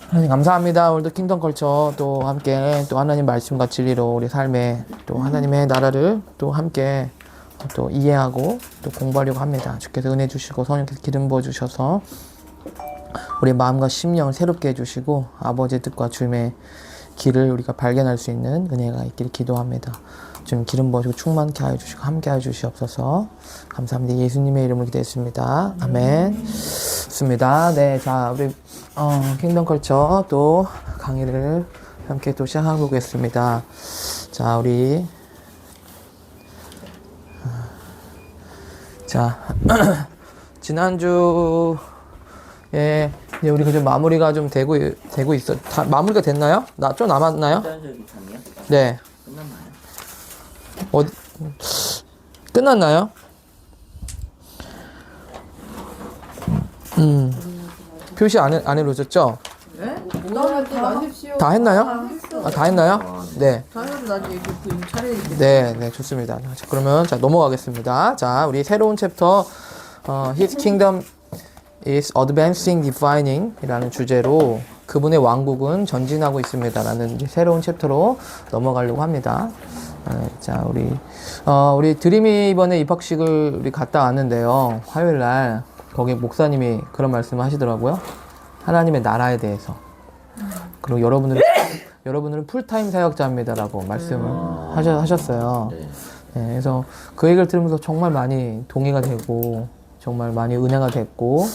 하나님 감사합니다. 오늘도 킹덤 컬처 또 함께 또 하나님 말씀과 진리로 우리 삶에 또 하나님의 나라를 또 함께 또 이해하고 또 공부하려고 합니다. 주께서 은혜 주시고 성령께서 기름 부어 주셔서 우리 마음과 심령을 새롭게 해주시고 아버지의 뜻과 주님의 길을 우리가 발견할 수 있는 은혜가 있기를 기도합니다. 좀 기름 부어주고 충만케 하여 주시고 함께 하여 주시옵소서. 감사합니다. 예수님의 이름으로 기도했습니다. 아멘. 좋습니다. 네, 자 우리 킹덤 컬처 또 강의를 함께 또 시작해 보겠습니다. 자 우리 자 지난주에 이제 우리 좀 마무리가 좀 되고 있어. 다 마무리가 됐나요? 좀 남았나요? 네. 끝났나요? 끝났나요? 표시 안 해놓으셨죠? 네? 오늘도 마십시오. 다 했나요? 다 했나요? 네. 다음에도 나중에 이렇게 부인 차려야겠다. 네, 좋습니다. 자, 그러면 자 넘어가겠습니다. 자, 우리 새로운 챕터 His Kingdom is Advancing Defining 이라는 주제로 그분의 왕국은 전진하고 있습니다 라는 이제 새로운 챕터로 넘어가려고 합니다. 자, 우리 드림이 이번에 입학식을 우리 갔다 왔는데요. 화요일 날 거기 목사님이 그런 말씀을 하시더라고요. 하나님의 나라에 대해서. 그리고 여러분들은 풀타임 사역자입니다라고 말씀을 하셨어요. 네, 그래서 그 얘기를 들으면서 정말 많이 동의가 되고 정말 많이 은혜가 됐고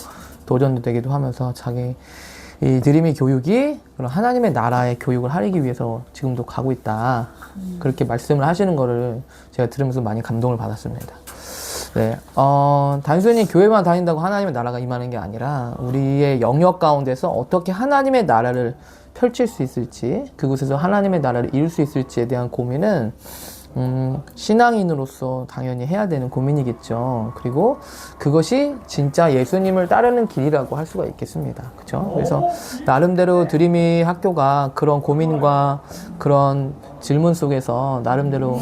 도전도 되기도 하면서 자기 이 드림이 교육이 그런 하나님의 나라의 교육을 하기 위해서 지금도 가고 있다. 그렇게 말씀을 하시는 거를 제가 들으면서 많이 감동을 받았습니다. 네, 단순히 교회만 다닌다고 하나님의 나라가 임하는 게 아니라 우리의 영역 가운데서 어떻게 하나님의 나라를 펼칠 수 있을지, 그곳에서 하나님의 나라를 이룰 수 있을지에 대한 고민은 신앙인으로서 당연히 해야 되는 고민이겠죠. 그리고 그것이 진짜 예수님을 따르는 길이라고 할 수가 있겠습니다. 그렇죠? 그래서 나름대로 드림이 학교가 그런 고민과 그런 질문 속에서 나름대로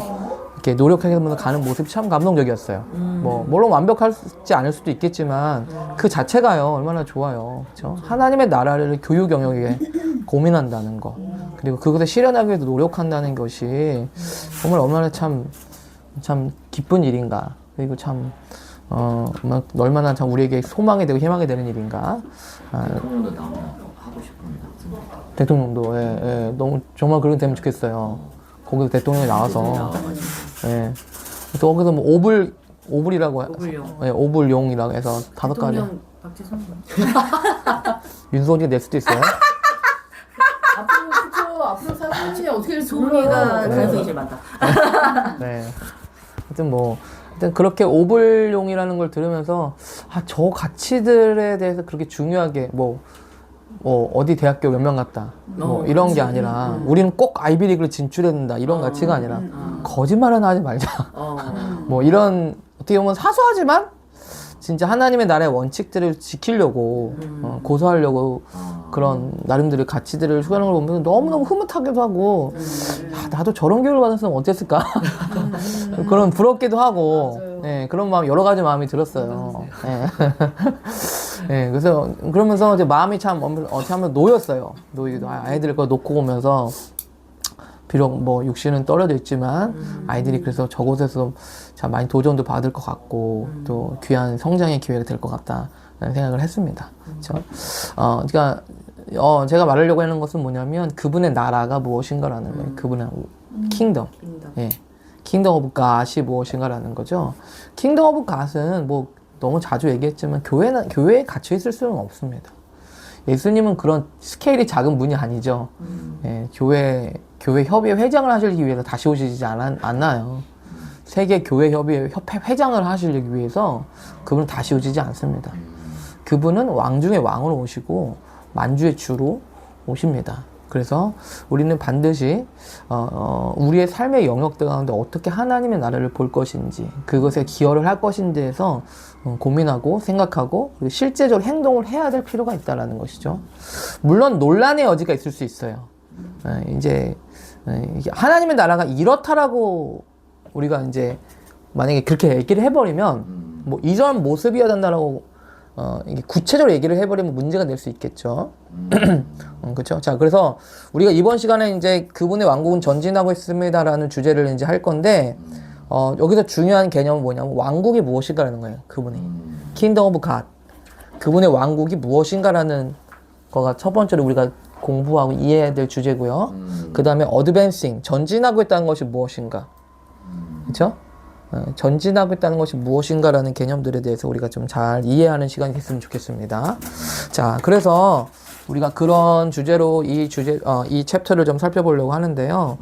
이렇게 노력하면서 가는 모습이 참 감동적이었어요. 뭐 물론 완벽하지 않을 수도 있겠지만 그 자체가요 얼마나 좋아요. 그렇죠? 하나님의 나라를 교육 영역에 고민한다는 거, 그리고 그것을 실현하기 위해서 노력한다는 것이 정말 얼마나 참 기쁜 일인가. 그리고 참 얼마나 참 우리에게 소망이 되고 희망이 되는 일인가. 대통령도 나오고 하고 싶습니다. 대통령도 예, 너무 정말 그렇게 되면 좋겠어요. 거기서 대통령이 나와서 예. 또 거기서 뭐 오불이라고 오불용. 예, 오불용이라고 해서 5가지 대통령 박지성. 윤석열이 낼 수도 있어요. 앞으로 사진이 어떻게 될지 소리가 몰라. 가능성이 제일 많다. 네. 하여튼 그렇게 오불용이라는 걸 들으면서 저 가치들에 대해서 그렇게 중요하게 뭐 어디 대학교 몇 명 갔다 뭐 이런 게 아니라 우리는 꼭 아이비리그를 진출해야 된다 이런 가치가 아니라 거짓말은 하지 말자. 뭐 이런 어떻게 보면 사소하지만 진짜 하나님의 나라의 원칙들을 지키려고 고소하려고 그런 나름대로의 가치들을 수행하는 걸 보면 너무너무 흐뭇하기도 하고 나도 저런 교육을 받았으면 어땠을까. 그런 부럽기도 하고 네, 그런 마음 여러 가지 마음이 들었어요. 네. 네, 그래서 그러면서 이제 마음이 참 놓였어요. 놓이기도 아이들 거 놓고 오면서 비록 뭐 육신은 떨어져 있지만 아이들이 그래서 저곳에서 참 많이 도전도 받을 것 같고 또 귀한 성장의 기회가 될 것 같다라는 생각을 했습니다. 그렇죠? 그러니까 제가 말하려고 하는 것은 뭐냐면 그분의 나라가 무엇인가라는 거예요. 그분의 킹덤. 예. 킹덤 오브 갓이 무엇인가라는 거죠. 킹덤 오브 갓은 뭐 너무 자주 얘기했지만 교회에 갇혀 있을 수는 없습니다. 예수님은 그런 스케일이 작은 분이 아니죠. 예, 교회 협의회 회장을 하시기 위해서 다시 오시지 않나요? 세계 교회 협의회 회장을 하시기 위해서 그분은 다시 오시지 않습니다. 그분은 왕 중에 왕으로 오시고 만주의 주로 오십니다. 그래서 우리는 반드시 우리의 삶의 영역들 가운데 어떻게 하나님의 나라를 볼 것인지, 그것에 기여를 할 것인지에서 고민하고 생각하고 그리고 실제적으로 행동을 해야 될 필요가 있다는 것이죠. 물론 논란의 여지가 있을 수 있어요. 이제 하나님의 나라가 이렇다라고 우리가 이제 만약에 그렇게 얘기를 해버리면 뭐 이전 모습이어야 된다라고 이게 구체적으로 얘기를 해버리면 문제가 될 수 있겠죠. 그렇죠. 자, 그래서 우리가 이번 시간에 이제 그분의 왕국은 전진하고 있습니다라는 주제를 이제 할 건데, 여기서 중요한 개념은 뭐냐면 왕국이 무엇인가라는 거예요. 그분의 Kingdom of God. 그분의 왕국이 무엇인가라는 거가 첫 번째로 우리가 공부하고 이해해야 될 주제고요. 그 다음에 advancing, 전진하고 있다는 것이 무엇인가. 그렇죠? 전진하고 있다는 것이 무엇인가라는 개념들에 대해서 우리가 좀 잘 이해하는 시간이 됐으면 좋겠습니다. 자, 그래서 우리가 그런 주제로 이 챕터를 좀 살펴보려고 하는데요.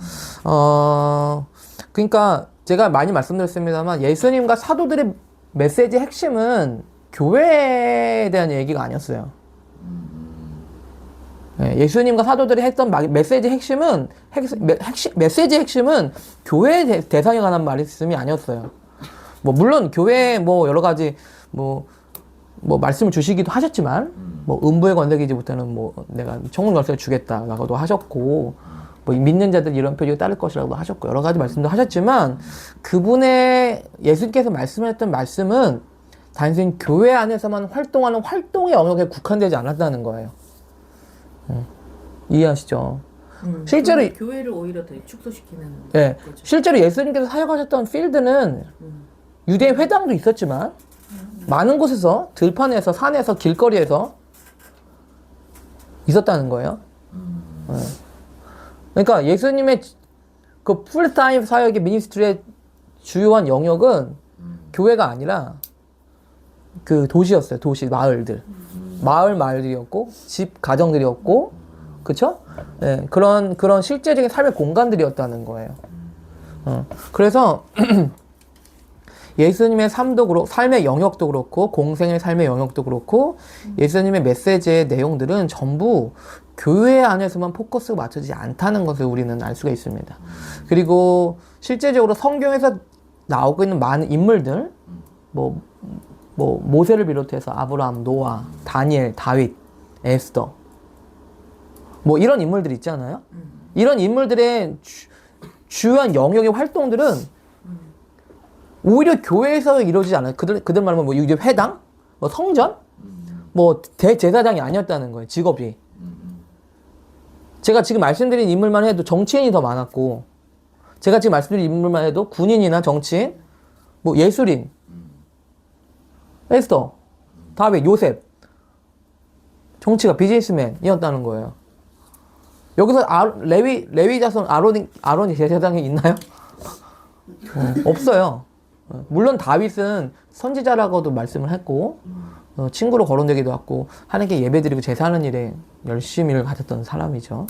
그러니까 제가 많이 말씀드렸습니다만 예수님과 사도들의 메시지 핵심은 교회에 대한 얘기가 아니었어요. 예수님과 사도들이 했던 메시지 핵심은 메시지 핵심은 교회 대상에 관한 말씀이 아니었어요. 뭐 물론 교회에 뭐 여러 가지 뭐 말씀을 주시기도 하셨지만 뭐 음부의 권세기지부터는 뭐 내가 천국 열쇠를 주겠다라고도 하셨고 뭐 믿는 자들 이런 표적이 따를 것이라고도 하셨고 여러 가지 말씀도 하셨지만 그분의 예수님께서 말씀하셨던 말씀은 단순히 교회 안에서만 활동하는 활동의 영역에 국한되지 않았다는 거예요. 이해하시죠? 실제로 교회를 오히려 더 축소시키는 예, 거죠. 실제로 예수님께서 사역하셨던 필드는 유대 회당도 있었지만 많은 곳에서 들판에서 산에서 길거리에서 있었다는 거예요. 예. 그러니까 예수님의 그 풀타임 사역의 미니스트리의 주요한 영역은 교회가 아니라 그 도시였어요. 도시, 마을들. 마을들이었고, 집, 가정들이었고, 그쵸? 네, 그런 실제적인 삶의 공간들이었다는 거예요. 그래서, 예수님의 삶도 그렇고, 삶의 영역도 그렇고, 공생의 삶의 영역도 그렇고, 예수님의 메시지의 내용들은 전부 교회 안에서만 포커스가 맞춰지지 않다는 것을 우리는 알 수가 있습니다. 그리고, 실제적으로 성경에서 나오고 있는 많은 인물들, 모세를 비롯해서 아브라함, 노아, 다니엘, 다윗, 에스더 뭐 이런 인물들 있잖아요. 이런 인물들의 주요한 영역의 활동들은 오히려 교회에서 이루어지지 않아요. 그들 말하면 뭐 유대 회당, 뭐 성전, 뭐 대제사장이 아니었다는 거예요. 직업이. 제가 지금 말씀드린 인물만 해도 정치인이 더 많았고, 제가 지금 말씀드린 인물만 해도 군인이나 정치인, 뭐 예술인, 에스더, 다윗, 요셉, 정치가 비즈니스맨이었다는 거예요. 여기서 레위 자손 아론이 제사장이 있나요? 없어요. 물론 다윗은 선지자라고도 말씀을 했고 친구로 거론되기도 했고 하나님께 예배드리고 제사하는 일에 열심히를 가졌던 사람이죠.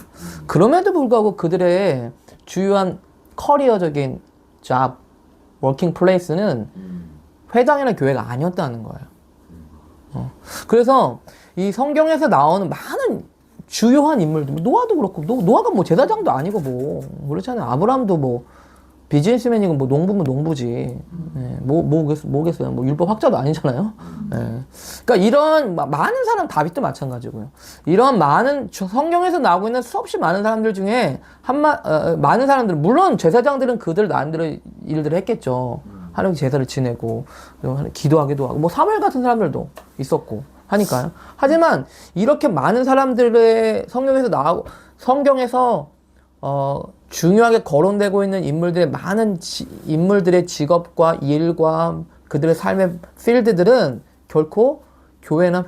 그럼에도 불구하고 그들의 주요한 커리어적인 잡, 워킹 플레이스는 회당이나 교회가 아니었다는 거예요. 그래서 이 성경에서 나오는 많은 주요한 인물들, 노아도 그렇고, 노아가 뭐 제사장도 아니고 뭐 그렇잖아요. 아브라함도 뭐 비즈니스맨이고 뭐 농부면 농부지. 예, 뭐겠어요. 뭐 율법 학자도 아니잖아요. 예. 그러니까 이런 많은 사람, 다윗도 마찬가지고요. 이런 많은 성경에서 나오고 있는 수없이 많은 사람들 중에 많은 사람들은 물론 제사장들은 그들 나름대로 일들을 했겠죠. 하나님 제사를 지내고 기도하기도 하고 뭐 사무엘 같은 사람들도 있었고 하니까요. 하지만 이렇게 많은 사람들의 성경에서 중요하게 거론되고 있는 인물들의 많은 인물들의 직업과 일과 그들의 삶의 필드들은 결코 교회나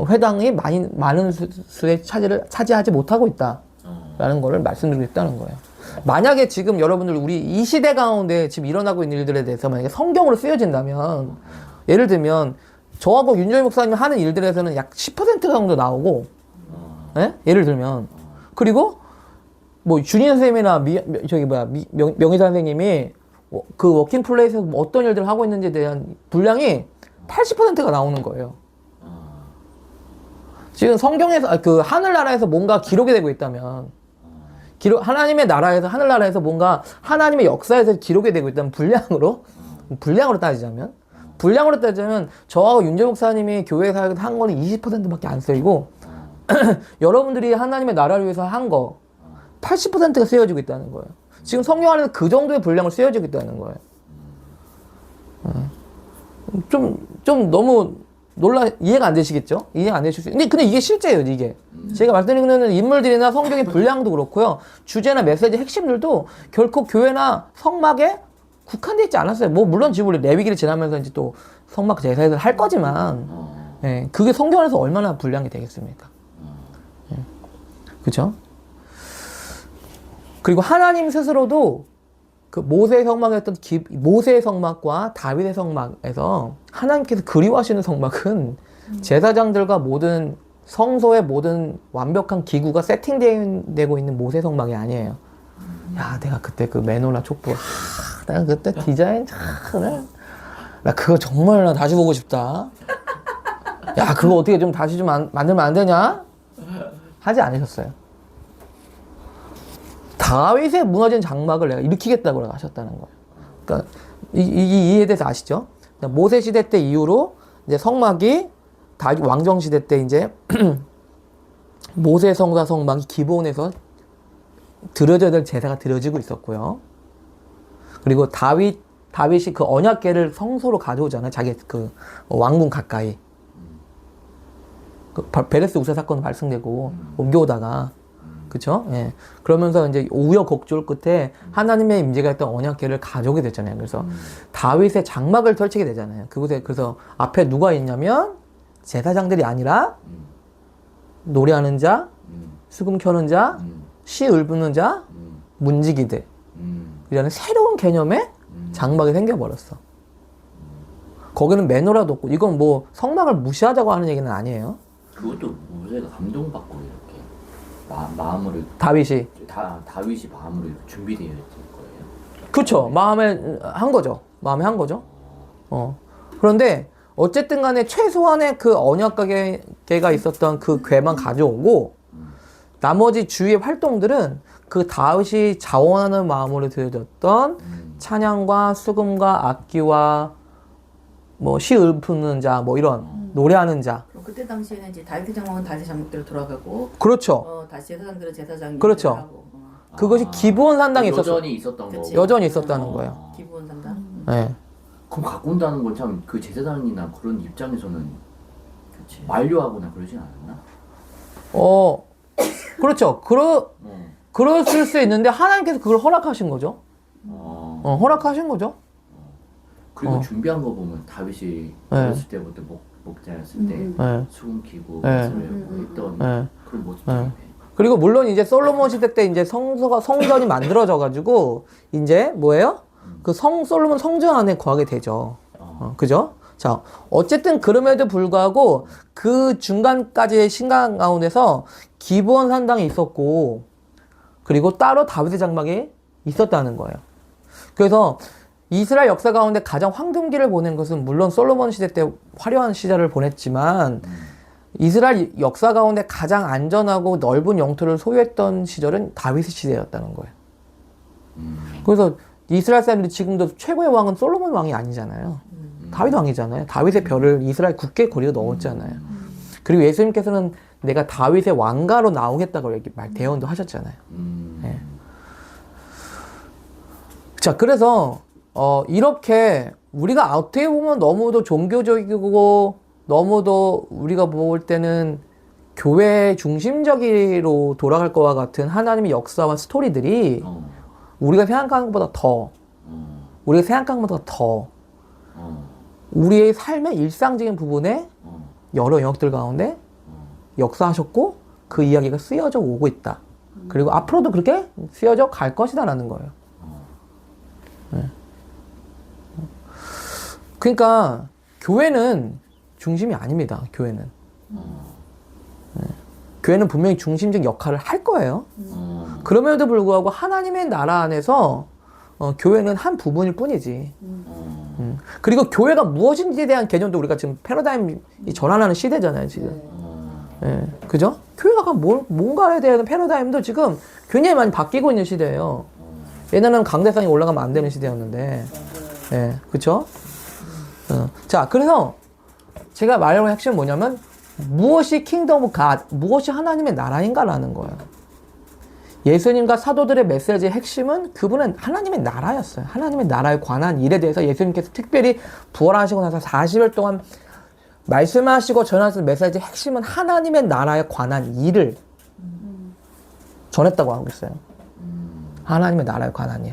회당이 많은 수의 차지하지 못하고 있다라는 것을 말씀드리고 있다는 거예요. 만약에 지금 여러분들 우리 이 시대 가운데 지금 일어나고 있는 일들에 대해서 만약에 성경으로 쓰여진다면 예를 들면 저하고 윤정희 목사님이 하는 일들에서는 약 10% 정도 나오고 예? 예를 들면 그리고 뭐 준희 선생님이나 명희사 선생님이 그 워킹 플레이스에서 뭐 어떤 일들을 하고 있는지에 대한 분량이 80%가 나오는 거예요. 지금 성경에서 그 하늘나라에서 뭔가 기록이 되고 있다면 하나님의 나라에서 하늘나라에서 뭔가 하나님의 역사에서 기록이 되고 있다면 분량으로 따지자면 저하고 윤재 목사님이 교회 사역을 한 거는 20%밖에 안 쓰이고 여러분들이 하나님의 나라를 위해서 한 거 80%가 쓰여지고 있다는 거예요. 지금 성경 안에는 그 정도의 분량을 쓰여지고 있다는 거예요. 좀 너무 이해가 안 되시겠죠? 이해가 안 되실 수 근데 이게 실제예요, 이게. 제가 말씀드리는 인물들이나 성경의 분량도 그렇고요. 주제나 메시지 핵심들도 결코 교회나 성막에 국한되어 있지 않았어요. 뭐, 물론 지금 우리 레위기를 지나면서 이제 또 성막 제사를 할 거지만, 예, 그게 성경 안에서 얼마나 분량이 되겠습니까? 예, 그죠? 그리고 하나님 스스로도 그 모세의 성막이었던 모세의 성막과 다윗의 성막에서 하나님께서 그리워하시는 성막은 제사장들과 모든 성소의 모든 완벽한 기구가 세팅되고 있는 모세 성막이 아니에요. 야, 내가 그때 그 메노라 촛불, 내가 그때 디자인 나 그거 정말 나 다시 보고 싶다. 야, 그거 어떻게 좀 다시 좀 만들면 안 되냐? 하지 않으셨어요. 다윗의 무너진 장막을 내가 일으키겠다고 하셨다는 거예요. 그러니까 이에 대해서 아시죠? 모세 시대 때 이후로 이제 성막이 다윗 왕정 시대 때 이제 모세 성사 성막이 기본에서 드려져야 될 제사가 드려지고 있었고요. 그리고 다윗이 그 언약궤를 성소로 가져오잖아요. 자기 그 왕궁 가까이. 그 베레스 우사 사건 발생되고 옮겨오다가. 그쵸? 예. 그러면서 이제 우여곡절 끝에 하나님의 임재가 있던 언약궤를 가져오게 됐잖아요. 그래서 다윗의 장막을 펼치게 되잖아요. 그곳에, 그래서 앞에 누가 있냐면 제사장들이 아니라 노래하는 자, 수금 켜는 자, 시 읊는 자, 문지기들. 이라는 새로운 개념의 장막이 생겨버렸어. 거기는 매너라도 없고, 이건 뭐 성막을 무시하자고 하는 얘기는 아니에요. 그것도 모세가 감동받고 이렇게 마음으로 다윗이 마음으로 이렇게 준비되어 있을 거예요. 그쵸. 마음에 한 거죠. 그런데 어쨌든 간에 최소한의 그 언약궤가 있었던 그 궤만 가져오고 나머지 주위의 활동들은 그 다윗이 자원하는 마음으로 드려졌던 찬양과 수금과 악기와 뭐 시 읊는 자, 뭐 이런 노래하는 자. 그때 당시에는 이제 다윗의 장막은 다윗의 장막대로 돌아가고, 그렇죠. 다시 제사장들은 제사장 그렇죠. 하고, 그것이 기본 산당이 있었어요. 여전히 있었던 그치. 거고. 여전히 있었다는 거예요. 기본 산당. 네. 그럼 갖고 온다는 건 참 그 제사장이나 그런 입장에서는 그치. 만류하거나 그러진 않았나? 그렇죠. 그랬을 수 있는데 하나님께서 그걸 허락하신 거죠. 허락하신 거죠. 그리고 준비한 거 보면 다윗이 어렸을 때부터 목자였을 때 네. 수금 키고 네. 했던 네. 그런 모습들이 그리고 물론 이제 솔로몬 시대 때 이제 성전이 만들어져 가지고 이제 뭐예요? 그 솔로몬 성전 안에 거하게 되죠. 그죠? 자, 어쨌든 그럼에도 불구하고 그 중간까지의 신간 가운데서 기본 산당이 있었고 그리고 따로 다윗의 장막이 있었다는 거예요. 그래서 이스라엘 역사 가운데 가장 황금기를 보낸 것은 물론 솔로몬 시대 때 화려한 시절을 보냈지만 이스라엘 역사 가운데 가장 안전하고 넓은 영토를 소유했던 시절은 다윗의 시대였다는 거예요. 그래서 이스라엘 사람들이 지금도 최고의 왕은 솔로몬 왕이 아니잖아요. 다윗 왕이잖아요. 다윗의 별을 이스라엘 국계 거리에 넣었잖아요. 그리고 예수님께서는 내가 다윗의 왕가로 나오겠다고 대언도 하셨잖아요. 네. 자, 그래서 이렇게 우리가 어떻게 보면 너무도 종교적이고 너무도 우리가 볼 때는 교회 중심적으로 돌아갈 것과 같은 하나님의 역사와 스토리들이 우리가 생각하는 것보다 더 우리의 삶의 일상적인 부분에 여러 영역들 가운데 역사하셨고 그 이야기가 쓰여져 오고 있다. 그리고 앞으로도 그렇게 쓰여져 갈 것이다라는 거예요. 네. 그러니까 교회는 중심이 아닙니다. 교회는. 네. 교회는 분명히 중심적 역할을 할 거예요. 그럼에도 불구하고 하나님의 나라 안에서 교회는 한 부분일 뿐이지. 그리고 교회가 무엇인지에 대한 개념도 우리가 지금 패러다임이 전환하는 시대잖아요, 지금. 예, 그죠? 교회가 뭔가에 대한 패러다임도 지금 굉장히 많이 바뀌고 있는 시대예요. 예전에는 강대상이 올라가면 안 되는 시대였는데, 예, 그쵸? 자, 그래서 제가 말하는 핵심은 뭐냐면, 무엇이 킹덤 오브 갓, 무엇이 하나님의 나라인가라는 거예요. 예수님과 사도들의 메시지의 핵심은 그분은 하나님의 나라였어요. 하나님의 나라에 관한 일에 대해서 예수님께서 특별히 부활하시고 나서 40일 동안 말씀하시고 전하신 메시지의 핵심은 하나님의 나라에 관한 일을 전했다고 하고 있어요. 하나님의 나라에 관한 일.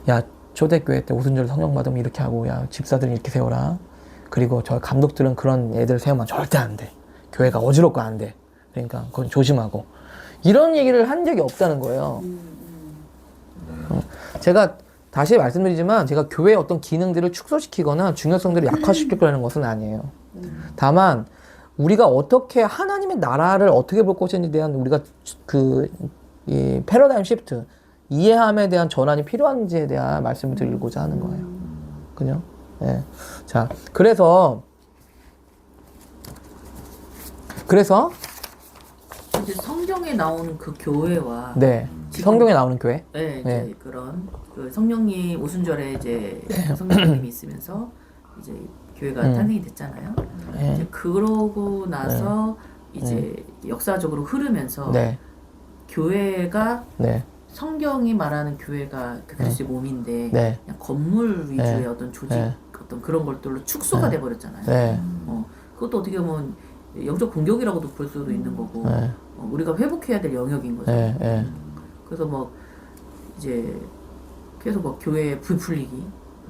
야, 초대교회 때 오순절 성령 받으면 이렇게 하고, 야, 집사들은 이렇게 세워라. 그리고 저 감독들은 그런 애들 세우면 절대 안 돼. 교회가 어지럽고 안 돼. 그러니까 그건 조심하고. 이런 얘기를 한 적이 없다는 거예요. 제가 다시 말씀드리지만 제가 교회의 어떤 기능들을 축소시키거나 중요성들을 약화시키려는 것은 아니에요. 다만 우리가 어떻게 하나님의 나라를 어떻게 볼 것인지에 대한 우리가 이 패러다임 시프트, 이해함에 대한 전환이 필요한지에 대한 말씀을 드리고자 하는 거예요. 그죠? 예. 자, 그래서 이제 성경에 나오는 그 교회와 네. 지금- 성경에 나오는 교회. 네, 이제 네. 그런 그 성령님 오순절에 이제 성령님이 있으면서 이제 교회가 탄생이 됐잖아요. 네. 이제 그러고 나서 이제 역사적으로 흐르면서 네. 교회가 네. 성경이 말하는 교회가 그 그리스도의 몸인데 네. 그냥 건물 위주의 네. 어떤 조직 네. 어떤 그런 것들로 축소가 돼 버렸잖아요. 네. 그것도 어떻게 보면 영적 공격이라고도 볼 수도 있는 거고 네. 우리가 회복해야 될 영역인 거죠. 네. 네. 그래서 뭐 이제 계속 뭐 교회에 불 풀리기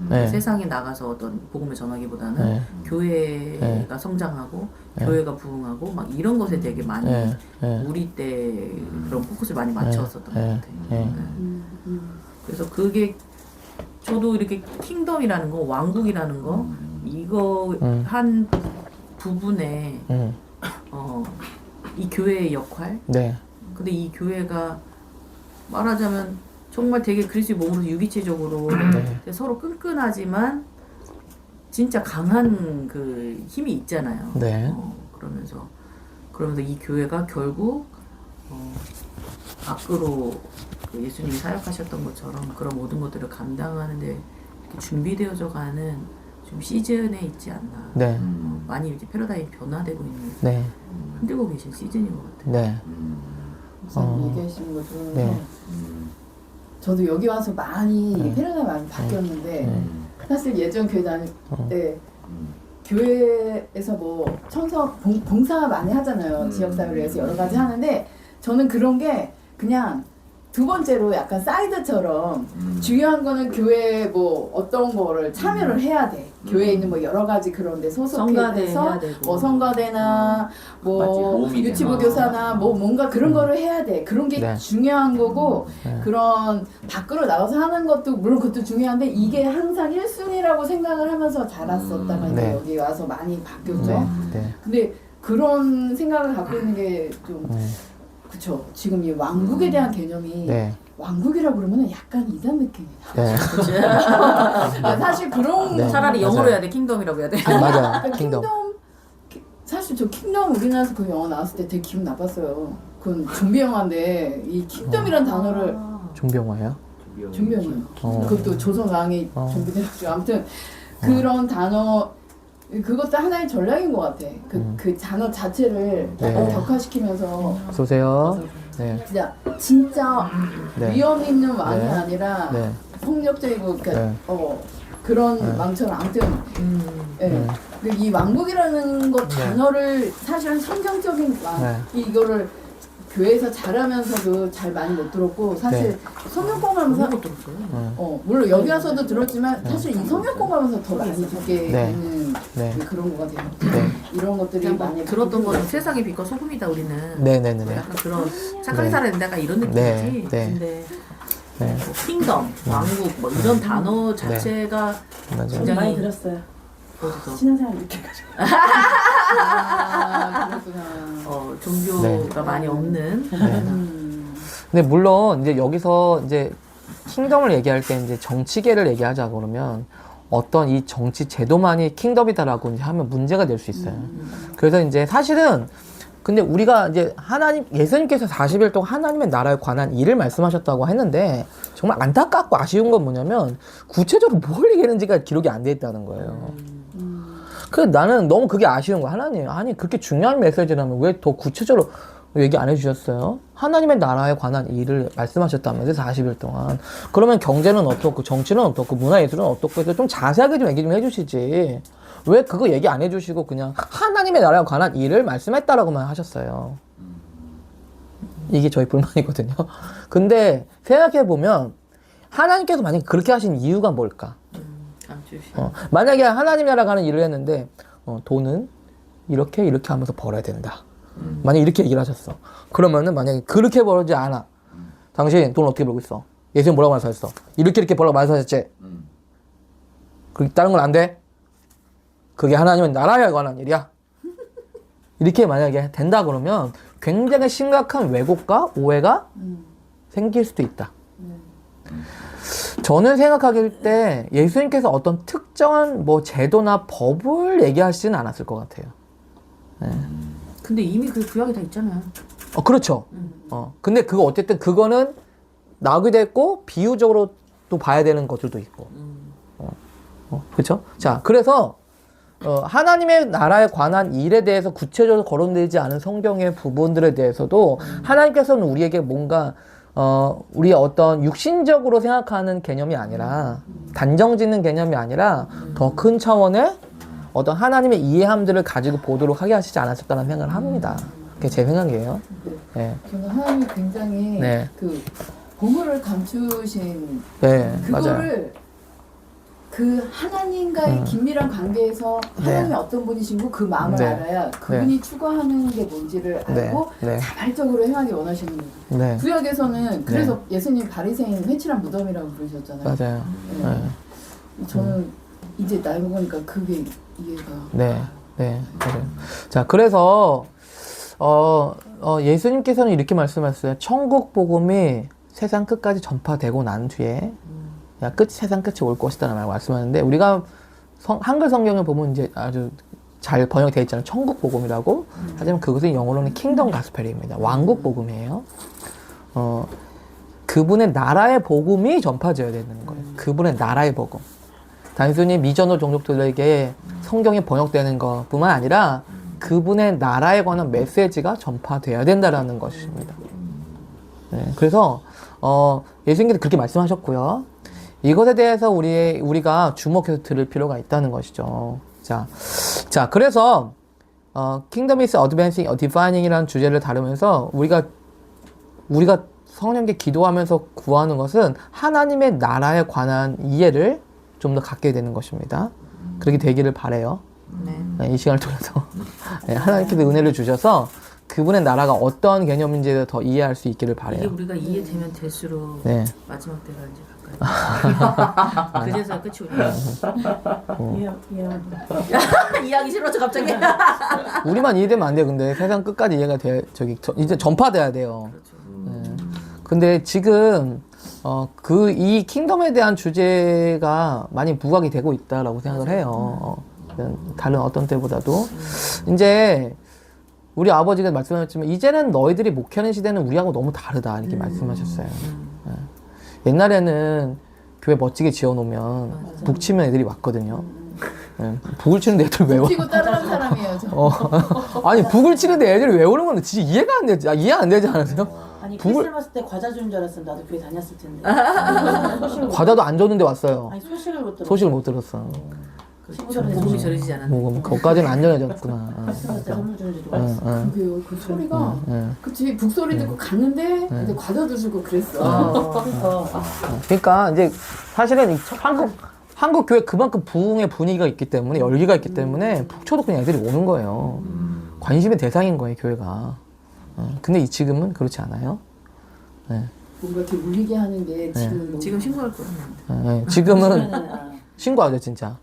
네. 세상에 나가서 어떤 복음을 전하기보다는 네. 교회가 성장하고 교회가 부흥하고 막 이런 것에 되게 많이 네. 네. 우리 때 그런 포커스를 많이 맞췄었던 것 같아요. 네. 그래서 그게 저도 이렇게 킹덤이라는 거, 왕국이라는 거 이거 한 부분에 이 교회의 역할. 네. 근데 이 교회가 말하자면 정말 되게 그리스도의 몸으로 유기체적으로 네. 서로 끈끈하지만 진짜 강한 그 힘이 있잖아요. 네. 그러면서 이 교회가 결국 밖으로 그 예수님이 사역하셨던 것처럼 그런 모든 것들을 감당하는데 이렇게 준비되어져 가는 좀 시즌에 있지 않나. 네. 많이 이제 패러다임이 변화되고 있는 네. 흔들고 계신 시즌인 것 같아요. 네. 목사님 얘기하시는 거 들으면서 네. 저도 여기 와서 많이 네. 패러다임이 많이 바뀌었는데 네. 사실 예전 교회 다닐 때 교회에서 뭐 청소 봉사 많이 하잖아요. 지역사회를 위해서 여러 가지 하는데 저는 그런 게 그냥 두 번째로 약간 사이드처럼 중요한 거는 교회 뭐 어떤 거를 참여를 해야 돼. 교회에 있는 뭐 여러 가지 그런 데 성가대 소속해서 해야 되고. 뭐 성가대나 뭐 도움이 유치부 되나. 교사나 뭐 뭔가 그런 거를 해야 돼. 그런 게 네. 중요한 거고 네. 그런 밖으로 나가서 하는 것도 물론 그것도 중요한데 이게 항상 1순위라고 생각을 하면서 자랐었다가 이제 네. 여기 와서 많이 바뀌었죠. 네. 네. 근데 그런 생각을 갖고 있는 게 좀 그쵸. 지금 이 왕국에 대한 개념이 네. 왕국이라고 그러면 약간 이단 느낌이 나. 네. 사실 그런 네. 차라리 영어로 맞아요. 해야 돼. 킹덤이라고 해야 돼. 맞아. 아니, 킹덤. 사실 저 킹덤 우리나라에서 그 영화 나왔을 때 되게 기분 나빴어요. 그건 좀비 영화인데 이 킹덤이란 단어를 좀비 영화예요? 좀비 영화예요. 그것도 조선 왕이 좀비들이죠. 아무튼 그런 단어 그것도 하나의 전략인 것 같아. 그 단어 자체를 약간 네. 격화시키면서 쏘세요. 네. 진짜 네. 위험 있는 왕이 네. 아니라 네. 폭력적이고 그러니까 네. 그런 왕처럼 아무튼 예. 이 왕국이라는 것 단어를 사실은 성경적인 왕 네. 이거를 교회에서 잘하면서도 잘 많이 못 들었고 사실 네. 성경 공부하면서 아무것도 없어요. 물론 여기 와서도 들었지만 사실 이 성경 공부하면서 더 많이 듣게 네. 되는 네. 그런 거가 돼요. 네. 이런 것들이 그냥 뭐 많이 들었던 바뀌는 거는 것 세상의 빛과 소금이다 우리는. 네네네네. 약간 그런 착하게 네. 살아야 된다 약간 이런 느낌이지. 네. 네. 근데 네. 뭐 킹덤, 왕국 뭐 이런 단어 자체가 맞아요. 저도 굉장히 많이 들었어요. 어디서 신앙생활 이렇게 해가지고. 그렇구나. 종교가 많이 없는. 근데 물론 이제 여기서 이제 킹덤을 얘기할 때 이제 정치계를 얘기하자 그러면 어떤 이 정치 제도만이 킹덤이다라고 이제 하면 문제가 될 수 있어요. 그래서 이제 사실은 근데 우리가 이제 예수님께서 40일 동안 하나님의 나라에 관한 일을 말씀하셨다고 했는데 정말 안타깝고 아쉬운 건 뭐냐면 구체적으로 뭘 얘기했는지가 기록이 안 돼 있다는 거예요. 그래서 나는 너무 그게 아쉬운 거야. 하나님, 아니 그렇게 중요한 메시지라면 왜 더 구체적으로 얘기 안 해주셨어요. 하나님의 나라에 관한 일을 말씀하셨다면서 40일 동안. 그러면 경제는 어떻고 정치는 어떻고 문화예술은 어떻고 해서 좀 자세하게 좀 얘기 좀 해주시지. 왜 그거 얘기 안 해주시고 그냥 하나님의 나라에 관한 일을 말씀했다라고만 하셨어요. 이게 저희 불만이거든요. 근데 생각해보면 하나님께서 만약에 그렇게 하신 이유가 뭘까? 만약에 하나님 나라 가는 일을 했는데 돈은 이렇게 하면서 벌어야 된다. 만약에 이렇게 얘기를 하셨어. 그러면은 만약에 그렇게 벌지 않아. 당신 돈 어떻게 벌고 있어? 예수님 뭐라고 말씀하셨어? 이렇게 벌라고 말씀하셨지? 다른 건 안 돼? 그게 하나님의 나라에 관한 일이야. 이렇게 만약에 된다 그러면 굉장히 심각한 왜곡과 오해가 생길 수도 있다. 저는 생각하길 때 예수님께서 어떤 특정한 뭐 제도나 법을 얘기하시진 않았을 것 같아요. 네. 근데 이미 그 구약에 다 있잖아요. 그렇죠. 근데 그거 어쨌든 그거는 나오게 됐고 비유적으로 또 봐야 되는 것들도 있고. 그렇죠? 자, 그래서 하나님의 나라에 관한 일에 대해서 구체적으로 거론되지 않은 성경의 부분들에 대해서도 하나님께서는 우리에게 뭔가 우리의 어떤 육신적으로 생각하는 개념이 아니라 단정 짓는 개념이 아니라 더 큰 차원의 어떤 하나님의 이해함들을 가지고 보도록 하게 하시지 않았을까라는 생각을 합니다. 그게 제 생각이에요. 네. 저는 하나님이 굉장히 네. 그 보물을 감추신 네, 맞아요. 그거를 그 하나님과의 긴밀한 관계에서 하나님이 어떤 분이신고 그 마음을 네. 알아야 그분이 추구하는 게 뭔지를 알고 네. 자발적으로 행하기 원하시는 거죠. 네. 구약에서는 그래서 예수님 바리새인 회칠한 무덤이라고 부르셨잖아요. 맞아요. 저는 이제 나이 먹으니까 그게 이해가. 네, 맞아요. 자, 그래서 예수님께서는 이렇게 말씀하셨어요. 천국 복음이 세상 끝까지 전파되고 난 뒤에 세상 끝이 올 것이다라는 말 말씀하는데 우리가 한글 성경을 보면 이제 아주 잘 번역되어 있잖아요. 천국 복음이라고. 하지만 그것은 영어로는 킹덤 가스펠입니다. 왕국 복음이에요. 그분의 나라의 복음이 전파되어야 되는 거예요. 그분의 나라의 복음. 단순히 미전도 종족들에게 성경이 번역되는 것뿐만 아니라 그분의 나라에 관한 메시지가 전파되어야 된다라는 것입니다. 네, 그래서 예수님께서 그렇게 말씀하셨고요. 이것에 대해서 우리가 주목해서 들을 필요가 있다는 것이죠. 자, 그래서 Kingdom is Advancing, Defining이라는 주제를 다루면서 우리가 성령께 기도하면서 구하는 것은 하나님의 나라에 관한 이해를 좀 더 갖게 되는 것입니다. 그렇게 되기를 바라요. 네, 이 시간을 통해서 하나님께서 은혜를 주셔서 그분의 나라가 어떤 개념인지를 더 이해할 수 있기를 바라요. 이게 우리가 이해되면 될수록 마지막 때가 이제 가까이. 그제서야 끝이 오냐. 이해하기 싫어서 갑자기. 우리만 이해되면 안 돼요. 근데 세상 끝까지 이해가 돼. 이제 전파돼야 돼요. 그렇죠. 근데 지금 이 킹덤에 대한 주제가 많이 부각이 되고 있다라고 생각을 해요. 다른 어떤 때보다도. 이제 우리 아버지가 말씀하셨지만 이제는 너희들이 목회하는 시대는 우리하고 너무 다르다 이렇게 말씀하셨어요. 옛날에는 교회 멋지게 지어놓으면 북 치면 애들이 왔거든요. 북을 치는데 애들 왜 와? 치고 따라간 사람이에요. 저. 아니 북을 치는데 애들이 왜 오는 건데 진짜 이해가 안 되지. 이해 안 되지 않으세요? 아니 북을- 크리스마스 때 과자 주는 줄 알았으면 나도 교회 다녔을 텐데. 소식을 과자도 안 줬는데 왔어요. 아니 소식을 못 들어. 소식을 못 들었어. 복음이 저러지 않았는데. 뭐 거기까지는 안 전해졌구나. 크리스마스 때 선물 주는 줄도 알았어. 그게요. 그 소리가 예. 그치 북소리 듣고 갔는데 이제 과자 주시고 그랬어. 그러니까 이제 사실은 한국 교회 그만큼 부흥의 분위기가 있기 때문에 열기가 있기 때문에 북쳐도 그냥 애들이 오는 거예요. 관심의 대상인 거예요 교회가. 근데 지금은 그렇지 않아요. 뭔가 이렇게 울리게 하는 게 지금 너무 지금 신고할 거야. 지금은 신고하죠 진짜.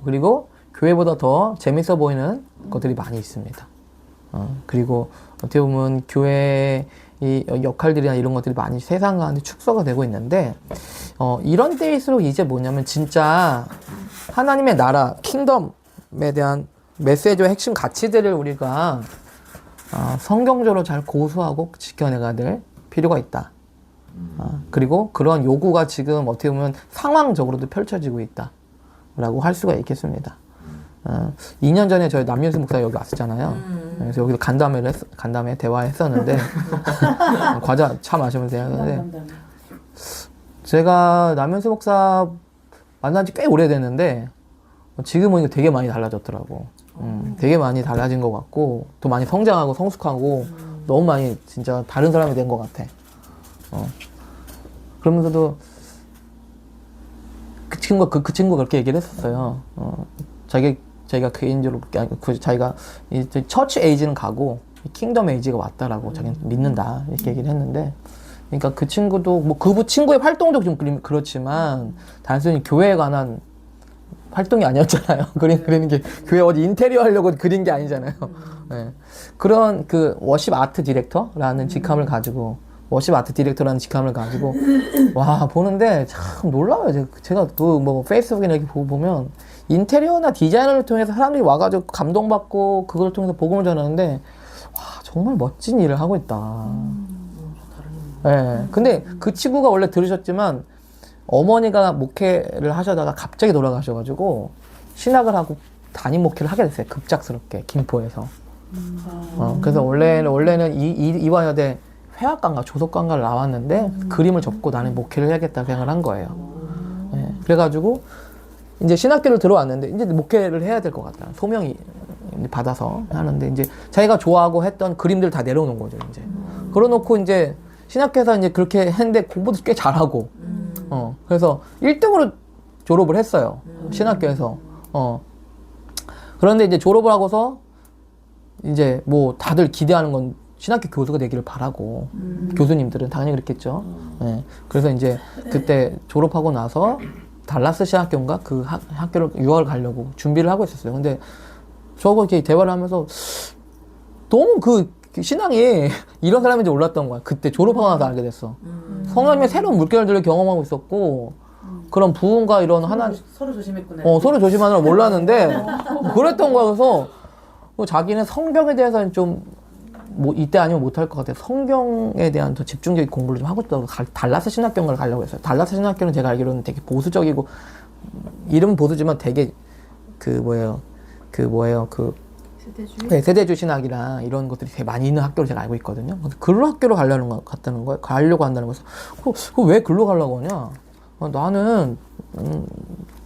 그리고 교회보다 더 재밌어 보이는 것들이 많이 있습니다. 그리고 어떻게 보면 교회의 역할들이나 이런 것들이 많이 세상 가운데 축소가 되고 있는데 이런 때일수록 이제 뭐냐면 진짜 하나님의 나라 킹덤에 대한 메시지와 핵심 가치들을 우리가 성경적으로 잘 고수하고 지켜내가야 될 필요가 있다. 그리고 그런 요구가 지금 어떻게 보면 상황적으로도 펼쳐지고 있다 라고 할 수가 있겠습니다. 2년 전에 저희 남윤수 목사 여기 왔었잖아요. 그래서 여기서 간담회 대화했었는데 과자 차 마시면서 대화했는데 감담. 제가 남현수 목사 만난 지 꽤 오래됐는데 지금은 이거 되게 많이 달라졌더라고. 되게 많이 달라진 것 같고 또 많이 성장하고 성숙하고 너무 많이 진짜 다른 사람이 된 것 같아. 그러면서도 그 친구가 그렇게 얘기를 했었어요. 자기가 개인적으로 자기가 이제 처치 에이지는 가고 킹덤 에이지가 왔다라고 자기는 믿는다 이렇게 얘기를 했는데, 그러니까 그 친구도 뭐 그 친구의 활동도 좀 그렇지만 단순히 교회에 관한 활동이 아니었잖아요. 그리는 게 교회 어디 인테리어 하려고 그린 게 아니잖아요. 네. 그런 그 워십 아트 디렉터라는 직함을 가지고 와 보는데 참 놀라워요. 제가 그 뭐 페이스북이나 이렇게 보면 인테리어나 디자인을 통해서 사람들이 와가지고 감동받고 그걸 통해서 복음을 전하는데 와 정말 멋진 일을 하고 있다. 네. 근데 그 친구가 원래 들으셨지만 어머니가 목회를 하셔다가 갑자기 돌아가셔가지고 신학을 하고 담임 목회를 하게 됐어요. 급작스럽게 김포에서. 그래서 원래는 이화여대 회화관과 조속관과를 나왔는데 그림을 접고 나는 목회를 해야겠다 생각을 한 거예요. 네. 그래가지고 이제 신학교를 들어왔는데 이제 목회를 해야 될 것 같다. 소명이 받아서 하는데 이제 자기가 좋아하고 했던 그림들 다 내려놓은 거죠. 이제 그러놓고 이제 신학교에서 이제 그렇게 했는데 공부도 꽤 잘하고. 그래서 1등으로 졸업을 했어요. 신학교에서. 그런데 이제 졸업을 하고서 이제 뭐 다들 기대하는 건 신학교 교수가 되기를 바라고 교수님들은 당연히 그랬겠죠. 네. 그래서 이제 그때 졸업하고 나서 달라스 신학교인가 그 학교를 유학을 가려고 준비를 하고 있었어요. 근데 저하고 이렇게 대화를 하면서 너무 그 신앙이 이런 사람인지 몰랐던 거야. 그때 졸업하고 나서 알게 됐어. 성령님의 새로운 물결들을 경험하고 있었고 그런 부흥과 이런 서로 조심했구나. 서로 조심하느라 몰랐는데 그랬던 거야. 그래서 자기는 성경에 대해서는 좀 뭐 이때 아니면 못할 것 같아요. 성경에 대한 더 집중적인 공부를 좀 하고 싶다고 달라스 신학교를 가려고 했어요. 달라스 신학교는 제가 알기로는 되게 보수적이고 이름은 보수지만 되게 세대주의? 네, 세대주 신학이랑 이런 것들이 되게 많이 있는 학교를 제가 알고 있거든요. 그래서 글로 학교로 가려고 한다는 거예요. 왜 글로 가려고 하냐? 나는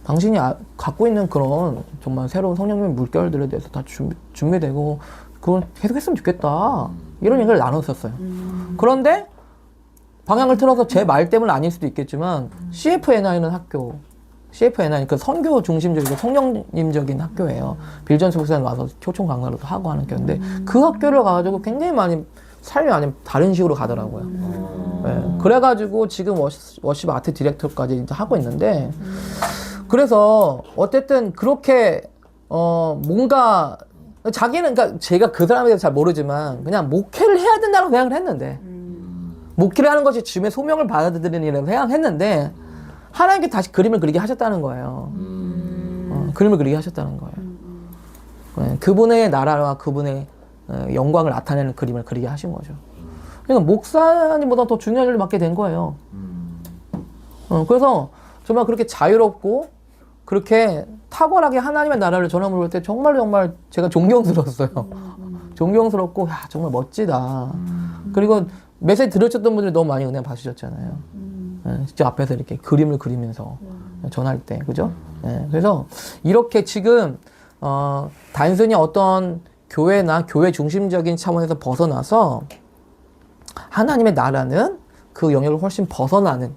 당신이 갖고 있는 그런 정말 새로운 성령님의 물결들에 대해서 다 준비되고 그걸 계속 했으면 좋겠다. 이런 얘기를 나눴었어요. 그런데 방향을 틀어서 제 말 때문은 아닐 수도 있겠지만 CFNI는 학교, CFNI 그 선교 중심적이고 성령님적인 학교예요. 빌 존스 목사님 와서 초청 강사로도 하고 하는 학교인데 그 학교를 가가지고 굉장히 많이 삶이 아니면 다른 식으로 가더라고요. 네. 그래가지고 지금 워십 아트 디렉터까지 이제 하고 있는데 그래서 어쨌든 그렇게 뭔가 자기는 그러니까 제가 그 사람에 대해서 잘 모르지만 그냥 목회를 해야 된다고 생각을 했는데 목회를 하는 것이 주님의 소명을 받아들이는 일이라고 생각했는데 하나님께 다시 그림을 그리게 하셨다는 거예요. 그림을 그리게 하셨다는 거예요. 네, 그분의 나라와 그분의 영광을 나타내는 그림을 그리게 하신 거죠. 그러니까 목사님보다 더 중요한 일을 맡게 된 거예요. 그래서 정말 그렇게 자유롭고 그렇게 탁월하게 하나님의 나라를 전함을 볼 때 정말 제가 존경스러웠어요. 존경스럽고 야 정말 멋지다. 그리고 메시지 들으셨던 분들이 너무 많이 은혜 받으셨잖아요. 네, 직접 앞에서 이렇게 그림을 그리면서 전할 때 그죠? 네, 그래서 이렇게 지금 단순히 어떤 교회나 교회 중심적인 차원에서 벗어나서 하나님의 나라는 그 영역을 훨씬 벗어나는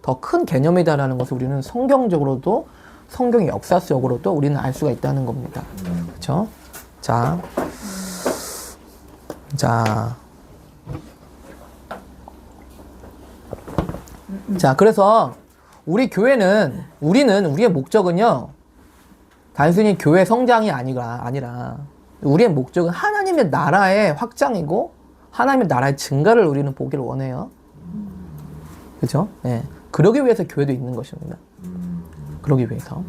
더 큰 개념이다라는 것을 우리는 성경적으로도 성경의 역사적으로도 우리는 알 수가 있다는 겁니다. 그렇죠? 자, 그래서 우리의 목적은요, 단순히 교회 성장이 아니라 우리의 목적은 하나님의 나라의 확장이고 하나님의 나라의 증가를 우리는 보기를 원해요. 그렇죠? 네. 그러기 위해서 교회도 있는 것입니다. 그러기 위해서.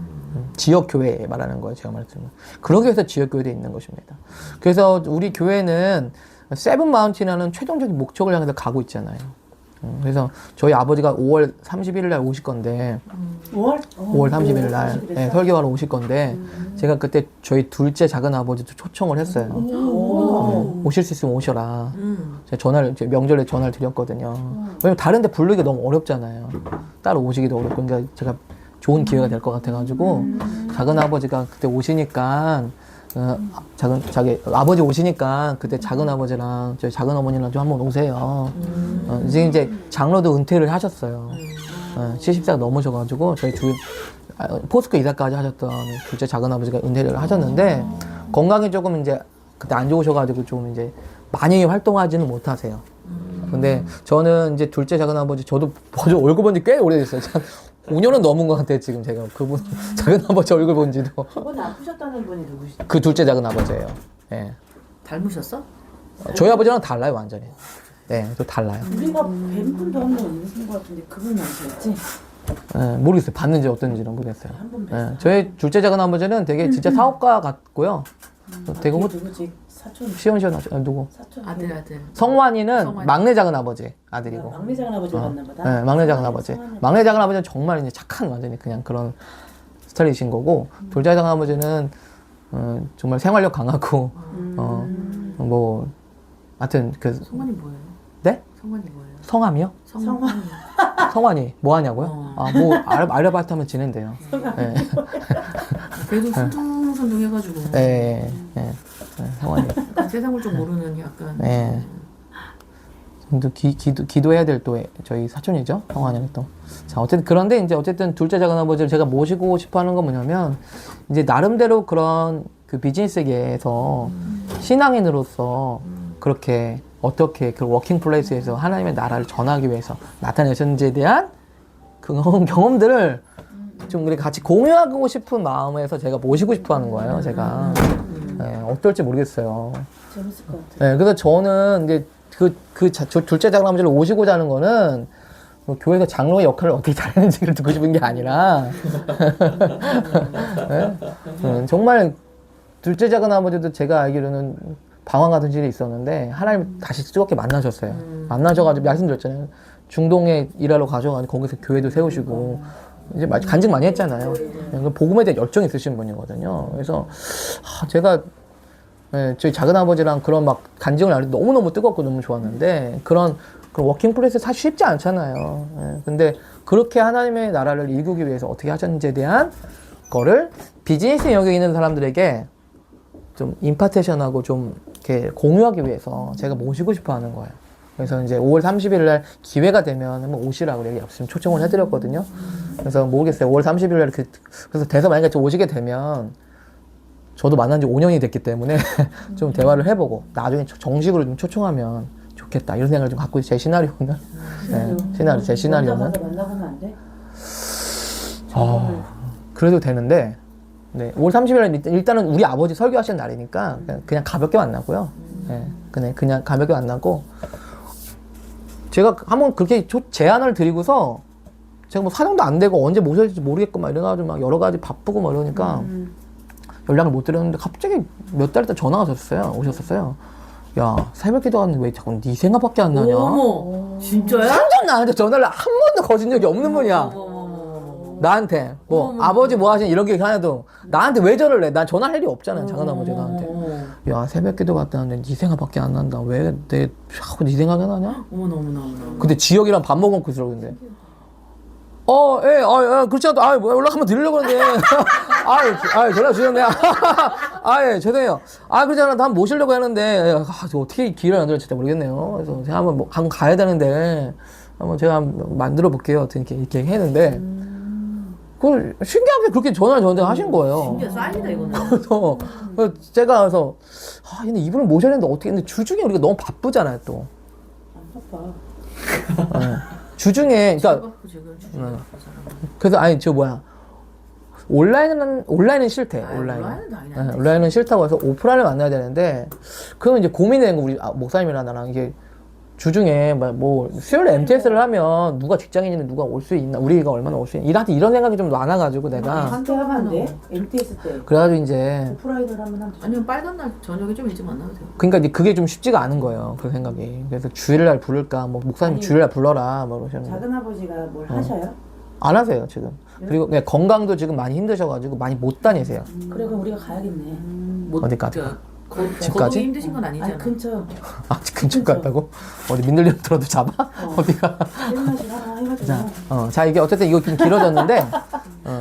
지역 교회 말하는 거예요. 제가 말했지만. 그러기 위해서 지역 교회도 있는 것입니다. 그래서 우리 교회는 세븐 마운틴이라는 최종적인 목적을 향해서 가고 있잖아요. 그래서 저희 아버지가 5월 31일 날 오실 건데 5월 31일 날 네, 설교하러 오실 건데 제가 그때 저희 둘째 작은 아버지도 초청을 했어요. 오실 수 있으면 오셔라. 제가 명절에 전화를 드렸거든요. 왜냐면 다른데 부르기가 너무 어렵잖아요. 따로 오시기도 어렵고, 그러니까 제가 좋은 기회가 될 것 같아가지고 작은 아버지가 그때 오시니까 자기 아버지 오시니까 그때 작은 아버지랑 저희 작은 어머니랑 좀 한번 오세요. 이제 장로도 은퇴를 하셨어요. 70세가 넘으셔가지고 저희 포스코 이사까지 하셨던 둘째 작은 아버지가 은퇴를 하셨는데 건강이 조금 이제 그때 안 좋으셔가지고 좀 이제 많이 활동하지는 못하세요. 근데 저는 이제 둘째 작은 아버지 저도 얼굴 본 지 꽤 오래됐어요. 5년은 넘은 것 같아요 지금 제가 그분 작은 아버지 얼굴 본 지도. 그분 아프셨다는 분이 누구시죠? 그 둘째 작은 아버지예요. 예. 닮으셨어? 저희 아버지랑 달라요 완전히. 네, 또 달라요. 우리가 뵌 분도 한 명 있는 것 같은데 그분이 아니셨지? 예, 모르겠어요. 봤는지 어떤지는 모르겠어요. 한번 예, 뵀어요. 저희 둘째 작은 아버지는 되게 진짜 사업가 같고요. 되게 그게 누구지? 사촌. 시원시원하죠. 누구? 사촌. 아들. 성환이는 성환이. 막내 작은 아버지 아들이고. 막내 작은 아버지가 맞나 보다. 네, 막내 작은 아버지. 막내 작은 아버지는 정말 이제 착한 완전히 그냥 그런 스타일이신 거고, 둘째 작은 아버지는 정말 생활력 강하고, 뭐, 하여튼 성환이 뭐예요? 네? 성환이 뭐예요? 성함이요? 성환이. 성환이 뭐 하냐고요? 뭐 아르바이트 하면 지낸대요. 네. 그래도 순둥순둥해가지고 네, 성환이. 약간 세상을 좀 모르는 약간. 네. 또 기도해야 될 또 저희 사촌이죠. 성환이는 또. 자, 그런데 이제 어쨌든 둘째 작은 아버지를 제가 모시고 싶어 하는 건 뭐냐면, 이제 나름대로 그런 그 비즈니스계에서 신앙인으로서 그렇게 어떻게 그 워킹 플레이스에서 하나님의 나라를 전하기 위해서 나타내셨는지에 대한 그 경험들을 좀 우리 같이 공유하고 싶은 마음에서 제가 모시고 싶어 하는 거예요, 제가. 네, 어떨지 모르겠어요. 재밌을 것 같아요. 네, 그래서 저는 이제 둘째 작은 아버지를 오시고자 하는 거는 뭐 교회에서 장로의 역할을 어떻게 잘하는지를 듣고 싶은 게 아니라 네? 정말 둘째 작은 아버지도 제가 알기로는 방황 같은 일이 있었는데 하나님 다시 뜨겁게 만나셨어요. 만나셔가지고 말씀드렸잖아요. 중동에 일하러 가셔가지고 거기서 교회도 세우시고 이제 간증 많이 했잖아요. 복음에 대한 열정이 있으신 분이거든요. 그래서 제가 저희 작은 아버지랑 그런 막 간증을 할 때 너무너무 뜨겁고 너무 좋았는데 그런 워킹 플레이스 사실 쉽지 않잖아요. 근데 그렇게 하나님의 나라를 이루기 위해서 어떻게 하셨는지에 대한 거를 비즈니스 영역에 있는 사람들에게 좀 임파테이션하고 좀 이렇게 공유하기 위해서 제가 모시고 싶어 하는 거예요. 그래서 이제 5월 30일 날 기회가 되면 한번 오시라고 얘기 없으면 초청을 해드렸거든요. 그래서 모르겠어요. 5월 30일 날 그래서 돼서 만약에 오시게 되면 저도 만난 지 5년이 됐기 때문에 좀 대화를 해보고 나중에 정식으로 좀 초청하면 좋겠다 이런 생각을 좀 갖고 있어요. 제 시나리오는. 네, 제 시나리오는. 혼자 가서 만나보면 안 돼? 그래도 되는데 네, 5월 30일 일단은 우리 아버지 설교하시는 날이니까 그냥 가볍게 만나고요. 네, 그냥 가볍게 만나고 제가 한번 그렇게 제안을 드리고서 제가 뭐 사정도 안 되고 언제 모셔야 될지 모르겠고 막 이래가지고 막 여러 가지 바쁘고 막 이러니까 연락을 못 드렸는데 갑자기 몇 달 있다 전화가 오셨었어요. 야, 새벽 기도하는데 왜 자꾸 네 생각밖에 안 나냐? 어머, 진짜야? 완전 나한테 전화를 한 번도 거신 적이 없는 분이야. 나한테 뭐 아버지 뭐 하시는 이런 게 하나도 나한테 왜 전화를 해? 난 전화할 일이 없잖아요. 작은 아버지 나한테. 야, 새벽 기도 갔다 왔는데 네 생각밖에 안 난다. 왜 내 자꾸 네 생각이 나냐? 어머나. 근데 지역이랑 밥 먹고 그러는데. 그렇지 않아도, 뭐 연락 한번 드리려고 하는데. 전화 주셨네. 예, 죄송해요. 그렇지 않아도 한번 모시려고 하는데, 저 어떻게 기회를 안 들었지 모르겠네요. 그래서 제가 한번 가야 되는데, 한번 제가 한번 만들어 볼게요. 이렇게 했는데, 그걸 신기하게 그렇게 전화를 저한테 하신 거예요. 진짜 사인이다 이거는. 그래서 제가 가서, 근데 이분을 모셔야 되는데 어떻게, 근데 주중에 우리가 너무 바쁘잖아요, 또. 안 바빠. 주중에, 그러니까. 그래서 온라인은 싫대. 온라인은 싫다고 해서 오프라인을 만나야 되는데 그러면 이제 고민이 된 거 우리 목사님이랑 나랑 이게 주중에 뭐 수요일 MTS를 하면 누가 직장인인데 누가 올 수 있나 우리가 얼마나 올 수 있나 이런 생각이 좀 많아가지고 내가 함께 하면 안 돼? MTS 때. 그래가지고 이제 오프라인으로 하면 아니면 빨간 날 저녁에 좀 일찍 만나도 돼요. 그러니까 이제 그게 좀 쉽지가 않은 거예요. 그 생각이. 그래서 주일날 부를까 뭐 목사님 주일날 불러라 뭐 그러셨는데 작은 아버지가 뭘 하셔요? 안 하세요 지금. 그리고 건강도 지금 많이 힘드셔가지고 많이 못 다니세요. 그래 그럼 우리가 가야겠네. 어디까지? 집까지? 거동이 힘드신 건 아니잖아. 아니 근처 아, 근처 갔다고? 어디 민들레 들어도 잡아? 어디가? 헬멧이 하나 해가지고. 자, 자, 이게 어쨌든 이거 좀 길어졌는데,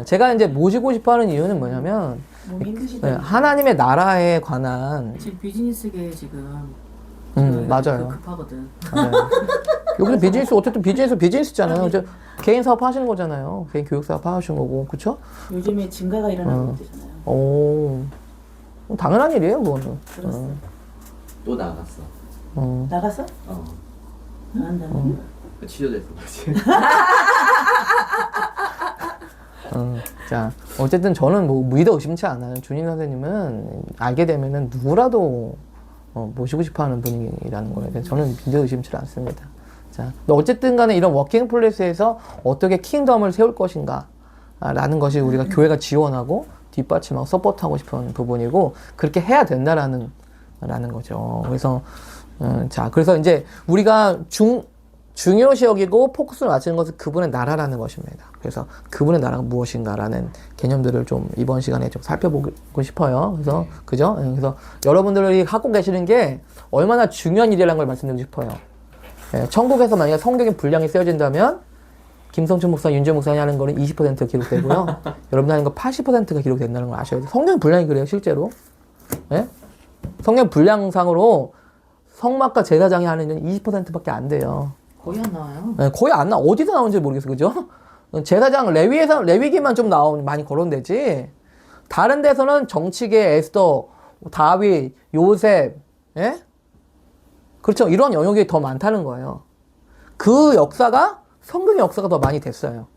제가 이제 모시고 싶어 하는 이유는 뭐냐면, 몸이 힘드시다. 하나님의 나라에 관한, 지금 비즈니스계 지금 맞아요. 급하거든. 맞아요. 여기는 비즈니스, 어쨌든 비즈니스잖아요. 이제 개인 사업 하시는 거잖아요. 개인 교육 사업 하시는 거고, 그쵸? 요즘에 증가가 일어나고 있잖아요. 오, 당연한 일이에요, 그거는. 들었어. 또 나갔어. 나갔어? 어. 나간다는 거. 치료됐어. 자, 어쨌든 저는 뭐 믿어 의심치 않아요. 준인 선생님은 알게 되면은 누구라도 모시고 싶어 하는 분이라는 거에 대해서 저는 믿어 의심치 않습니다. 자, 근데 어쨌든 간에 이런 워킹 플레이스에서 어떻게 킹덤을 세울 것인가 라는 것이 우리가 교회가 지원하고 뒷받침하고 서포트하고 싶은 부분이고 그렇게 해야 된다라는 거죠. 그래서 자, 그래서 이제 우리가 중요시 여기고 포커스를 맞추는 것은 그분의 나라라는 것입니다. 그래서 그분의 나라가 무엇인가라는 개념들을 좀 이번 시간에 좀 살펴보고 싶어요. 그래서 그죠? 그래서 여러분들이 하고 계시는 게 얼마나 중요한 일이라는 걸 말씀드리고 싶어요. 천국에서 만약에 성경의 분량이 쓰여진다면 김성춘 목사, 윤재 목사님 하는 거는 20% 기록되고요. 여러분 하는 거 80%가 기록된다는 걸 아셔야 돼요. 성경 분량이 그래요, 실제로. 예? 성경 분량상으로 성막과 제사장이 하는 일은 20%밖에 안 돼요. 거의 안 나와요. 네, 거의 안 어디서 나오는지 모르겠어, 그죠? 제사장 레위기만 좀 많이 거론되지. 다른 데서는 정치계 에스더, 다윗, 요셉, 예? 그렇죠. 이런 영역이 더 많다는 거예요. 그 역사가 성경의 역사가 더 많이 됐어요.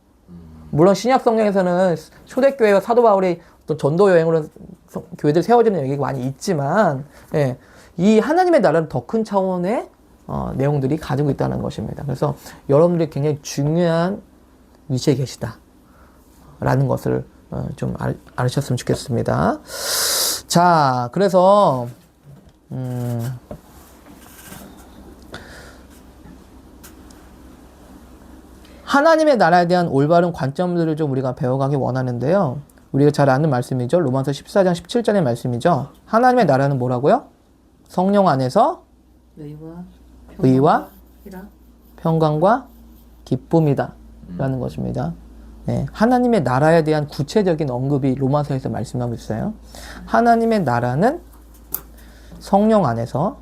물론 신약 성경에서는 초대교회와 사도 바울이 또 전도 여행으로 교회들 세워지는 얘기가 많이 있지만, 예, 이 하나님의 나라는 더 큰 차원의 내용들이 가지고 있다는 것입니다. 그래서 여러분들이 굉장히 중요한 위치에 계시다 라는 것을 좀 알으셨으면 좋겠습니다. 자, 그래서 하나님의 나라에 대한 올바른 관점들을 좀 우리가 배워가기 원하는데요. 우리가 잘 아는 말씀이죠. 로마서 14장 17절의 말씀이죠. 하나님의 나라는 뭐라고요? 성령 안에서 의와 평강과 기쁨이다 라는 것입니다. 네, 하나님의 나라에 대한 구체적인 언급이 로마서에서 말씀하고 있어요. 하나님의 나라는 성령 안에서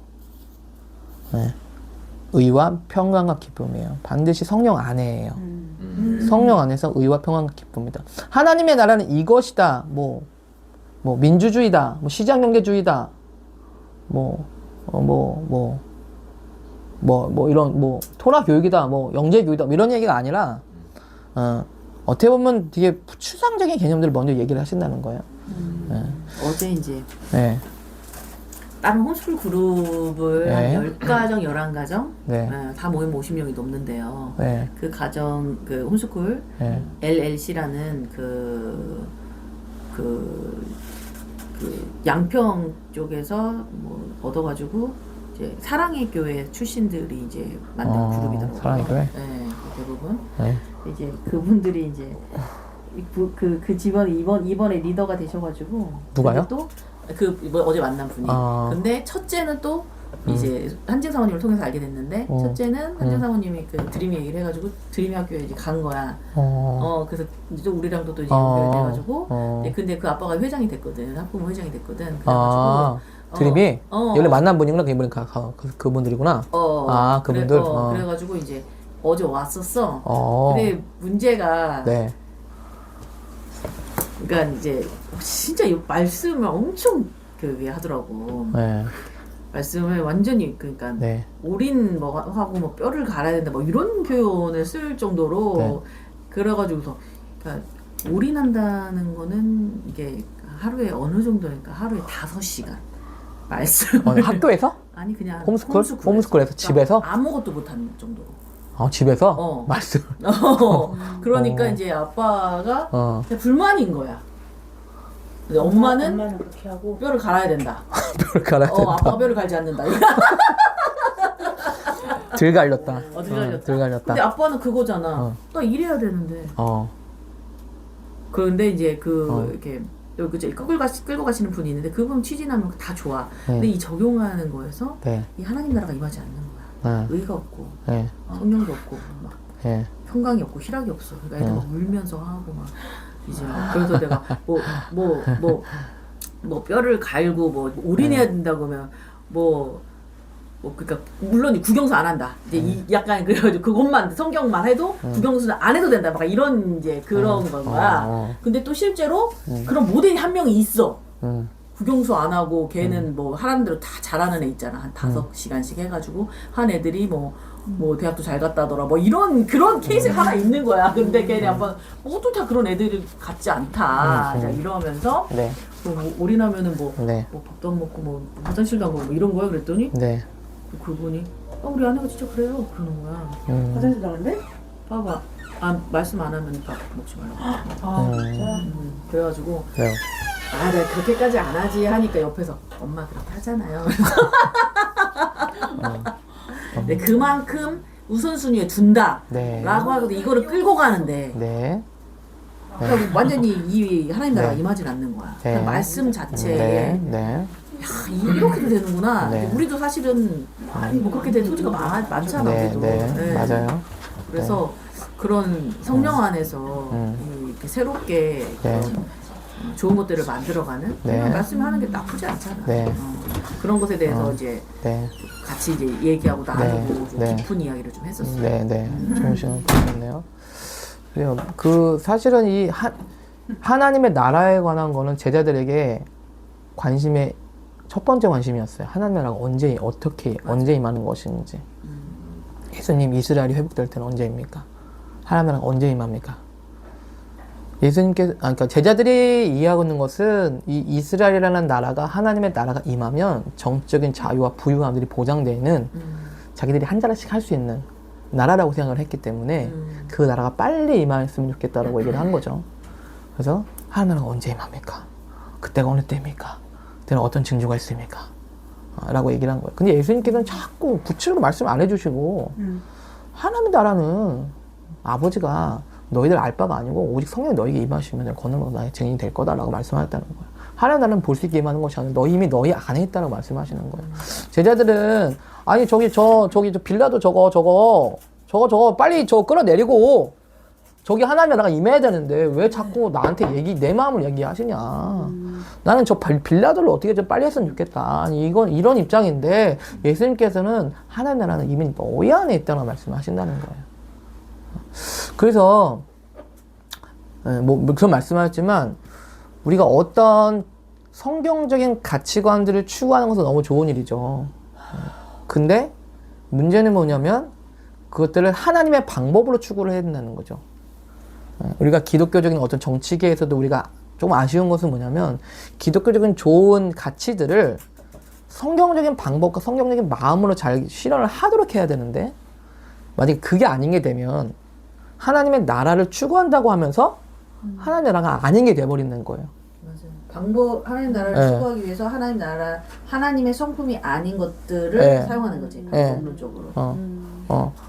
의와 평강과 기쁨이에요. 반드시 성령 안에예요. 성령 안에서 의와 평강과 기쁨이다. 하나님의 나라는 이것이다. 뭐 민주주의다. 뭐 시장경제주의다. 이런 토라 교육이다. 영재 교육이다. 이런 얘기가 아니라 어떻게 보면 되게 추상적인 개념들을 먼저 얘기를 하신다는 거예요. 어제 이제 네. 다른 홈스쿨 그룹을 네. 한 10가정, 11가정 네. 다 모이면 50명이 넘는데요. 네. 그 가정, 그 홈스쿨 네. LLC라는 양평 쪽에서 뭐 얻어가지고 이제 사랑의 교회 출신들이 이제 만든 그룹이더라고요. 사랑의 교회? 네, 대부분. 네. 이제 그분들이 이제 그 집안에 이번에 리더가 되셔가지고 누가요? 또 어제 만난 분이. 근데 첫째는 또 이제 한진 사모님을 통해서 알게 됐는데 첫째는 한진 사모님이 그 드림 얘기를 해가지고 드림 학교에 이제 간 거야. 그래서 이제 우리랑도 또 이제 연결돼가지고. 근데 그 아빠가 회장이 됐거든. 학부모 회장이 됐거든. 그래가지고 드림이 원래 만난 분이구나. 이분이 그분들이구나. 그분들. 그래가지고 이제 어제 왔었어. 근데 문제가. 네. 그러니까 이제 진짜 이 말씀을 엄청 하더라고. 네. 말씀을 완전히 그러니까 네. 올인 하고 뼈를 갈아야 된다 이런 표현을 쓸 정도로 네. 그래가지고서 그러니까 올인한다는 거는 이게 하루에 어느 정도니까 하루에 5시간 말씀. 학교에서? 아니 그냥 홈스쿨에서? 그러니까 집에서? 아무것도 못하는 정도로. 집에서? 말씀. 그러니까 이제 아빠가 그냥 불만인 거야. 근데 엄마는 그렇게 하고 뼈를 갈아야 된다. 뼈를 갈아야 된다. 아빠가 뼈를 갈지 않는다. 들 갈렸다. 들 갈렸다. 근데 아빠는 그거잖아. 나 일해야 되는데. 그런데 이제 이렇게 여기 이제 끌고 가시는 분이 있는데 그분 취진하면 다 좋아. 근데 이 적용하는 거에서 네. 이 하나님 나라가 임하지 않는 거야. 네. 의가 없고 네. 성령도 없고 막 네. 평강이 없고 희락이 없어. 그러니까 애들 막 울면서 하고 막 이제 그래서 내가 뭐 뼈를 갈고 뭐 올인해야 된다고 하면 뭐 그러니까 물론 국영수 안 한다. 이제 이 약간 그래가지고 그것만 성경만 해도 국영수는 안 해도 된다. 막 이런 이제 그런 건 거야. 근데 또 실제로 그런 모델이 한 명이 있어. 국영수 안 하고 걔는 뭐 하라는 대로 다 잘하는 애 있잖아. 한 5시간씩 해가지고 한 애들이 뭐 대학도 잘 갔다더라. 뭐 그런 케이스가 하나 있는 거야. 근데 걔네 한번 모두 다 그런 애들이 같지 않다. 이러면서 네. 뭐 올인하면은 뭐 네. 밥도 안 먹고 뭐 화장실도 안 가고 뭐 이런 거야. 그랬더니 네. 그분이 우리 아내가 진짜 그래요. 그러는 거야. 화장실 나갔네? 봐봐. 말씀 안 하면 밥 먹지 말라고. 진짜? 그래가지고 네. 내가 그렇게까지 안 하지 하니까 옆에서 엄마 그렇게 하잖아요. 근데 그만큼 우선순위에 둔다 네. 라고 하거든. 이거를 끌고 가는데 네. 그러니까 완전히 이 하나님 나라가 네. 임하진 않는 거야. 네. 그냥 말씀 자체에 네. 네. 야, 이렇게도 되는구나. 네. 근데 우리도 사실은 뭐 그렇게 된 소지가 많잖아. 네. 그래도. 네. 네. 맞아요. 그래서 그런 성령 안에서 이렇게 새롭게 네. 좋은 것들을 만들어가는 네. 그냥 말씀하는 게 나쁘지 않잖아. 네. 그런 것에 대해서 이제 네. 같이 이제 얘기하고 나누고 좀 네. 깊은 이야기를 좀 했었어요. 네. 네. 좋은 시간 보냈네요. 그래요. 사실은 이 하나님의 나라에 관한 거는 제자들에게 관심의 첫 번째 관심이었어요. 하나님 나라가 언제 임하는 것인지. 예수님 이스라엘이 회복될 때는 언제입니까? 하나님 나라가 언제 임합니까? 그러니까 제자들이 이해하고 있는 것은 이 이스라엘이라는 나라가 하나님의 나라가 임하면 정적인 자유와 부유함들이 보장되는 자기들이 한 자리씩 할 수 있는 나라라고 생각을 했기 때문에 그 나라가 빨리 임했으면 좋겠다라고 얘기를 한 거죠. 그래서 하나님 나라가 언제 임합니까? 그때가 어느 때입니까? 그때는 어떤 징조가 있습니까? 라고 얘기를 한 거예요. 근데 예수님께서는 자꾸 구체적으로 말씀 안 해주시고 하나님의 나라는 아버지가 너희들 알 바가 아니고 오직 성령이 너희에게 임하시면 걷는 나의 증인이 될 거다라고 말씀하셨다는 거예요. 하나님 나라는 볼 수 있게 임하는 것이 아니라 이미 너희 안에 있다라고 말씀하시는 거예요. 제자들은 아니 저기 저 빌라도 저거 빨리 끌어내리고 저기 하나님 나라가 임해야 되는데 왜 자꾸 나한테 내 마음을 얘기하시냐. 나는 저 빌라들을 어떻게 좀 빨리 했으면 좋겠다. 아니 이런 입장인데 예수님께서는 하나님 나라는 이미 너희 안에 있다고 말씀하신다는 거예요. 그래서 그런 말씀하셨지만 우리가 어떤 성경적인 가치관들을 추구하는 것은 너무 좋은 일이죠. 근데 문제는 뭐냐면 그것들을 하나님의 방법으로 추구를 해야 된다는 거죠. 우리가 기독교적인 어떤 정치계에서도 우리가 좀 아쉬운 것은 뭐냐면 기독교적인 좋은 가치들을 성경적인 방법과 성경적인 마음으로 잘 실현을 하도록 해야 되는데 만약에 그게 아닌 게 되면 하나님의 나라를 추구한다고 하면서 하나님의 나라가 아닌 게 돼버리는 거예요. 맞아요. 하나님 나라를 네. 추구하기 위해서 하나님의 성품이 아닌 것들을 네. 사용하는 거지. 네. 본론적으로.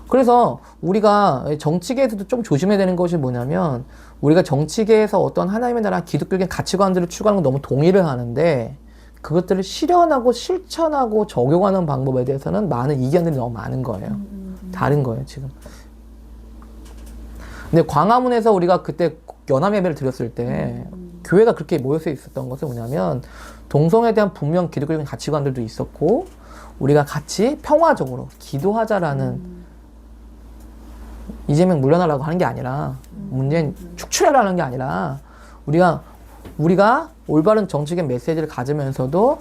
그래서 우리가 정치계에서도 좀 조심해야 되는 것이 뭐냐면 우리가 정치계에서 어떤 하나님의 나라 기독교적인 가치관들을 추구하는 건 너무 동의를 하는데 그것들을 실현하고 실천하고 적용하는 방법에 대해서는 많은 이견들이 너무 많은 거예요. 다른 거예요, 지금. 근데 광화문에서 우리가 그때 연합 예배를 드렸을 때 교회가 그렇게 모여서 있었던 것은 뭐냐면 동성애에 대한 분명 기독교적인 가치관들도 있었고 우리가 같이 평화적으로 기도하자라는 이재명 물러나라고 하는 게 아니라 문재인 축출하라는 게 아니라 우리가 올바른 정치적 메시지를 가지면서도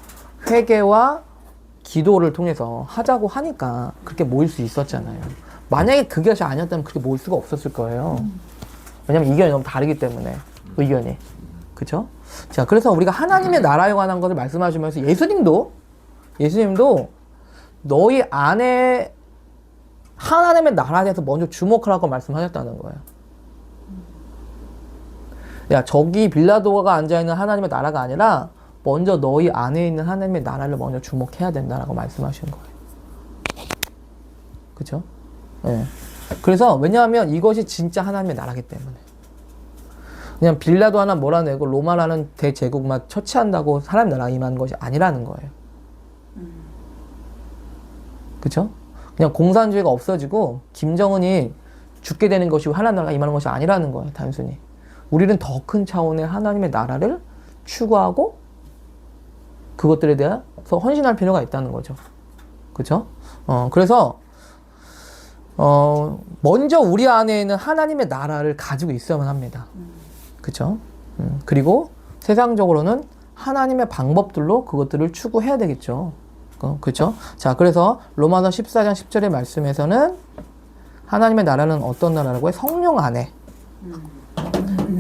회개와 기도를 통해서 하자고 하니까 그렇게 모일 수 있었잖아요. 만약에 그것이 아니었다면 그렇게 모일 수가 없었을 거예요. 왜냐면 이견이 너무 다르기 때문에 의견이. 그죠? 자, 그래서 우리가 하나님의 나라에 관한 것을 말씀하시면서 예수님도 너희 안에 하나님의 나라에 대해서 먼저 주목하라고 말씀하셨다는 거예요. 야, 저기 빌라도가 앉아있는 하나님의 나라가 아니라 먼저 너희 안에 있는 하나님의 나라를 먼저 주목해야 된다라고 말씀하신 거예요. 그죠? 예. 그래서 왜냐하면 이것이 진짜 하나님의 나라기 때문에. 그냥 빌라도 하나 몰아내고 로마라는 대제국만 처치한다고 하나님 나라가 임하는 것이 아니라는 거예요. 그쵸? 그냥 공산주의가 없어지고 김정은이 죽게 되는 것이 하나님 나라가 임하는 것이 아니라는 거예요. 단순히. 우리는 더 큰 차원의 하나님의 나라를 추구하고 그것들에 대해서 헌신할 필요가 있다는 거죠. 그쵸? 그래서 먼저 우리 안에 있는 하나님의 나라를 가지고 있어야만 합니다. 그쵸? 그리고 세상적으로는 하나님의 방법들로 그것들을 추구해야 되겠죠. 그쵸? 자, 그래서 로마서 14장 10절의 말씀에서는 하나님의 나라는 어떤 나라라고 해? 성령 안에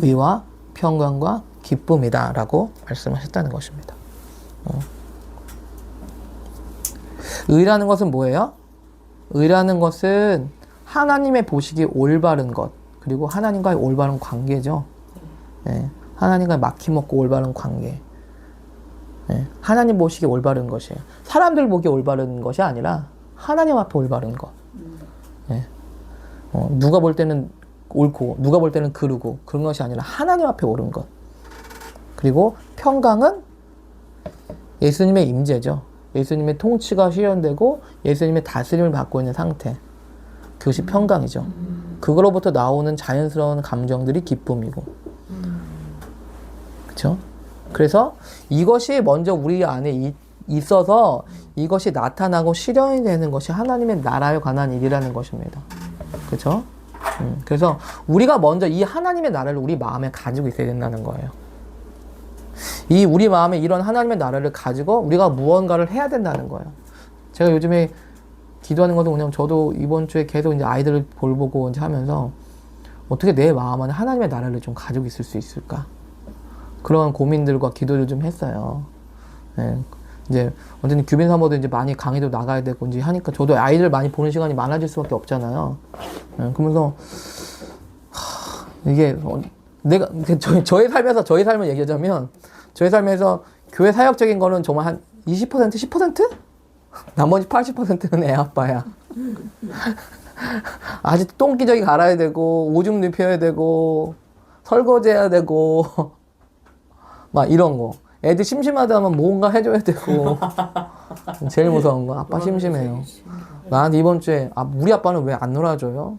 의와 평강과 기쁨이다 라고 말씀하셨다는 것입니다. 의라는 것은 뭐예요? 의라는 것은 하나님의 보시기에 올바른 것, 그리고 하나님과의 올바른 관계죠. 네, 하나님과의 막힘없고 올바른 관계. 네, 하나님 보시기에 올바른 것이에요. 사람들 보기에 올바른 것이 아니라 하나님 앞에 올바른 것. 네, 누가 볼 때는 옳고 누가 볼 때는 그르고 그런 것이 아니라 하나님 앞에 옳은 것. 그리고 평강은 예수님의 임재죠. 예수님의 통치가 실현되고 예수님의 다스림을 받고 있는 상태. 그것이 평강이죠. 그거로부터 나오는 자연스러운 감정들이 기쁨이고. 그렇죠? 그래서 이것이 먼저 우리 안에 있어서 이것이 나타나고 실현이 되는 것이 하나님의 나라에 관한 일이라는 것입니다. 그렇죠? 그래서 우리가 먼저 이 하나님의 나라를 우리 마음에 가지고 있어야 된다는 거예요. 이 우리 마음에 이런 하나님의 나라를 가지고 우리가 무언가를 해야 된다는 거예요. 제가 요즘에 기도하는 것도 그냥 저도 이번 주에 계속 이제 아이들을 볼보고 이제 하면서 어떻게 내 마음 안에 하나님의 나라를 좀 가지고 있을 수 있을까? 그런 고민들과 기도를 좀 했어요. 네. 이제 언제는 규빈 사모도 이제 많이 강의도 나가야 되고 이제 하니까 저도 아이들 많이 보는 시간이 많아질 수밖에 없잖아요. 네. 그러면서 이게 내가 저의 삶에서 저의 삶을 얘기하자면 저의 삶에서 교회 사역적인 거는 정말 한 20%, 10%? 나머지 80%는 애 아빠야. 아직 똥기저귀 갈아야 되고 오줌 눕혀야 되고 설거지 해야 되고 막 이런 거. 애들 심심하다 하면 뭔가 해줘야 되고 제일 무서운 거 아빠 심심해요. 나한테 이번 주에 우리 아빠는 왜 안 놀아줘요?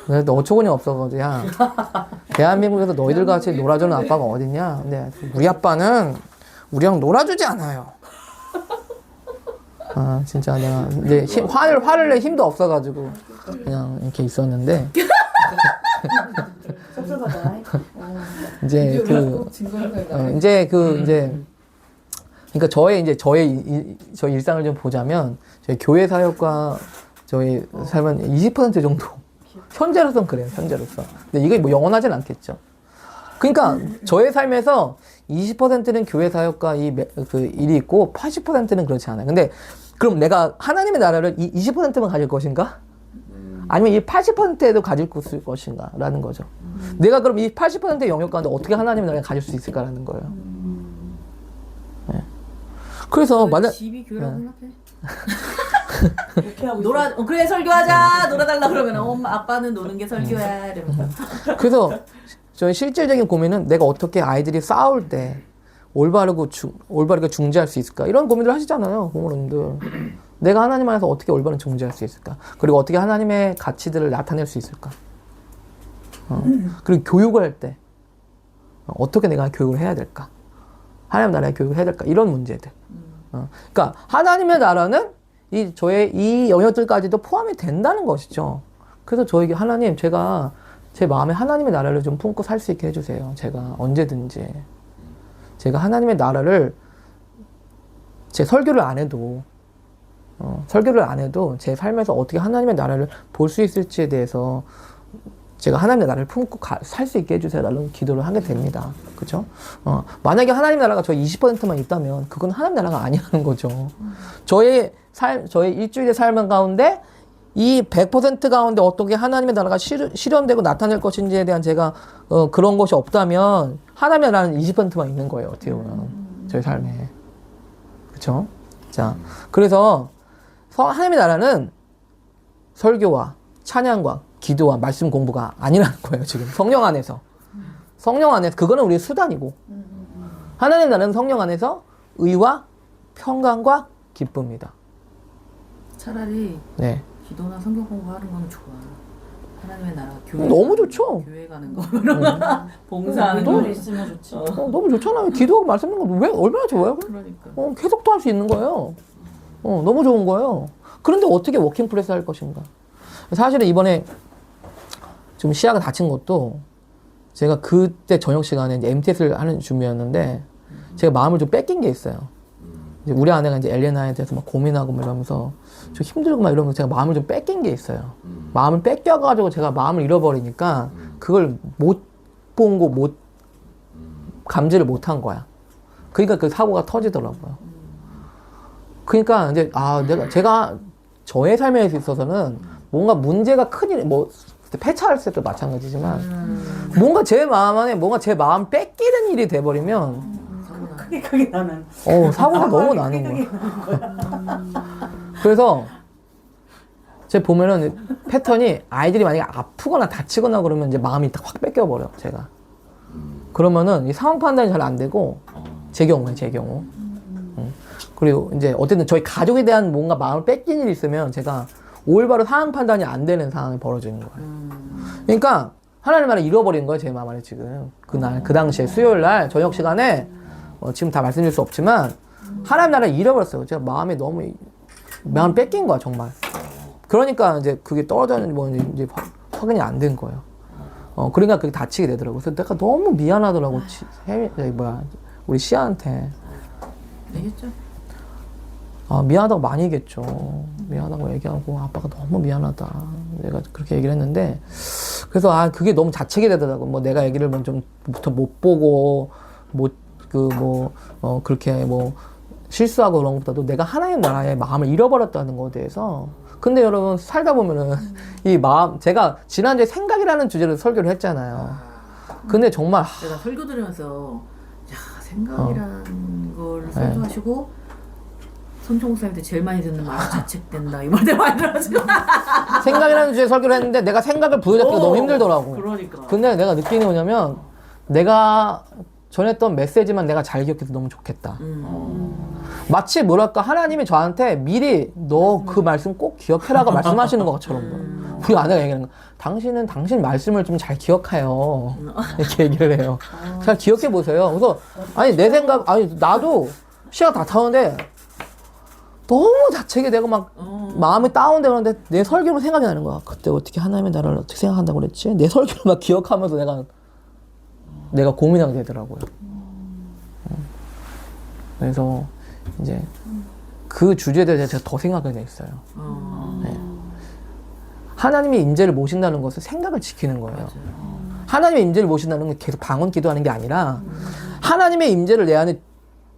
근데 어처구니 없어가지고 야 대한민국에서 너희들 같이 놀아주는 아빠가 어딨냐? 근데 우리 아빠는 우리랑 놀아주지 않아요. 아 진짜 내가 이제 화를 낼 힘도 없어가지고 그냥 이렇게 있었는데 섭섭하다. 이제 그러니까 저의 일상을 좀 보자면 저희 교회 사역과 저희 삶은 20% 정도 현재로선 그래요. 현재로서. 근데 이게 뭐 영원하진 않겠죠. 그러니까 저의 삶에서 20%는 교회 사역과 그 일이 있고 80%는 그렇지 않아요. 근데 그럼 내가 하나님의 나라를 이 20%만 가질 것인가? 아니면 이 80%에도 가질 것인가? 라는 거죠. 내가 그럼 이 80%의 영역 가운데 어떻게 하나님의 나라를 가질 수 있을까라는 거예요. 네. 그래서 만약 집이 교회라고 생각해. 그래 설교하자 놀아달라 그러면 엄마 아빠는 노는 게 설교야 이러면서. 그래서 저희 실질적인 고민은 내가 어떻게 아이들이 싸울 때 올바르게 중재할 수 있을까 이런 고민들 하시잖아요, 부모님들. 내가 하나님 안에서 어떻게 올바른 중재할 수 있을까? 그리고 어떻게 하나님의 가치들을 나타낼 수 있을까? 그리고 교육을 할 때 어떻게 내가 교육을 해야 될까? 하나님 나라의 교육을 해야 될까? 이런 문제들. 그러니까 하나님의 나라는 저의 이 영역들까지도 포함이 된다는 것이죠. 그래서 저에게 하나님, 제가 제 마음에 하나님의 나라를 좀 품고 살 수 있게 해주세요. 제가 언제든지. 제가 하나님의 나라를 제 설교를 안 해도 제 삶에서 어떻게 하나님의 나라를 볼 수 있을지에 대해서 제가 하나님의 나라를 품고 살 수 있게 해주세요. 라는 기도를 하게 됩니다. 그죠? 만약에 하나님 나라가 저희 20%만 있다면 그건 하나님 나라가 아니라는 거죠. 저의 일주일의 삶 가운데 이 100% 가운데 어떻게 하나님의 나라가 실현되고 나타낼 것인지에 대한 제가 그런 것이 없다면 하나님의 나라는 20%만 있는 거예요. 어떻게 보면 저희 삶에. 그렇죠? 자, 그래서 하나님의 나라는 설교와 찬양과 기도와 말씀 공부가 아니라는 거예요. 지금 성령 안에서 성령 안에서 그거는 우리의 수단이고 하나님 나라는 성령 안에서 의와 평강과 기쁨이다. 차라리 네. 기도나 성경 공부하는 건 좋아. 하나님의 나라 교회 너무 좋죠. 교회 가는 거 봉사하는 거 의도를 있으면 좋지. 너무 좋잖아요. 기도하고 말씀 읽는 거 왜 얼마나 좋아요? 그러니까 계속 또 할 수 있는 거예요. 너무 좋은 거예요. 그런데 어떻게 워킹 프레스 할 것인가? 사실은 이번에 좀 시야가 다친 것도 제가 그때 저녁 시간에 이제 MTS를 하는 준비였는데 제가 마음을 좀 뺏긴 게 있어요. 이제 우리 아내가 이제 엘레나에 대해서 막 고민하고 막 이러면서 좀 힘들고 막 이러면서 제가 마음을 좀 뺏긴 게 있어요. 마음을 뺏겨가지고 제가 마음을 잃어버리니까 그걸 못 본 거 못 감지를 못 한 거야. 그러니까 그 사고가 터지더라고요. 그러니까 이제 제가 저의 삶에 있어서는 뭔가 문제가 큰 일, 뭐 폐차할 때도 마찬가지지만 뭔가 제 마음 안에 뭔가 제 마음 뺏기는 일이 돼버리면 크게 나는. 사고가 너무 나는 거야. 그래서 제가 보면은 패턴이 아이들이 만약에 아프거나 다치거나 그러면 이제 마음이 딱 확 뺏겨버려 제가. 그러면은 이 상황 판단이 잘 안 되고 제 경우. 그리고 이제 어쨌든 저희 가족에 대한 뭔가 마음을 뺏긴 일이 있으면 제가 올바로 상황 판단이 안 되는 상황이 벌어지는 거예요. 그러니까 하나님 나라 잃어버린 거예요 제 마음 안에 지금. 그날 그 당시에 수요일 날 저녁 시간에 지금 다 말씀드릴 수 없지만 하나님 나라를 잃어버렸어요. 제가 마음에 너무 마음 뺏긴 거야 정말. 그러니까 이제 그게 떨어졌는지 뭐 이제 확인이 안 된 거예요. 그러니까 그게 다치게 되더라고. 그래서 내가 너무 미안하더라고. 우리 시아한테. 되겠죠? 미안하다고 많이 얘기했죠. 미안하다고 얘기하고 아빠가 너무 미안하다. 내가 그렇게 얘기를 했는데 그래서 그게 너무 자책이 되더라고. 뭐 내가 얘기를 좀부터 못 보고 그렇게 뭐 실수하고 그런 것보다도 내가 하나님 나라의 마음을 잃어버렸다는 것에 대해서. 근데 여러분 살다 보면은 이 마음 제가 지난주에 생각이라는 주제로 설교를 했잖아요. 근데 정말 내가 설교 들으면서 생각이라는 걸 설교하시고 손총 목사님한테 제일 많이 듣는 말 자책된다 이 말들 많이 들어가지고 생각이라는 주제에 설교를 했는데 내가 생각을 부여잡기가 너무 힘들더라고. 그러니까. 근데 내가 느끼는 게 뭐냐면 내가 전했던 메시지만 내가 잘 기억해서 너무 좋겠다. 마치 뭐랄까 하나님이 저한테 미리 너 그 말씀 꼭 기억해라가 말씀하시는 것처럼 우리 아내가 얘기하는 거 당신은 당신 말씀을 좀 잘 기억해요 이렇게 얘기를 해요. 잘 기억해 보세요. 그래서 내 생각 나도 시간 다 타는데 너무 자책이 되고 막 마음이 다운되는데 내 설교로 생각이 나는 거야. 그때 어떻게 하나님의 나라를 어떻게 생각한다고 그랬지? 내 설교를 막 기억하면서 내가 고민하게 되더라고요. 그래서 이제 그 주제에 대해서 제가 더 생각하게 됐어요. 네. 하나님의 임재를 모신다는 것은 생각을 지키는 거예요. 하나님의 임재를 모신다는 건 계속 방언 기도하는 게 아니라 하나님의 임재를 내 안에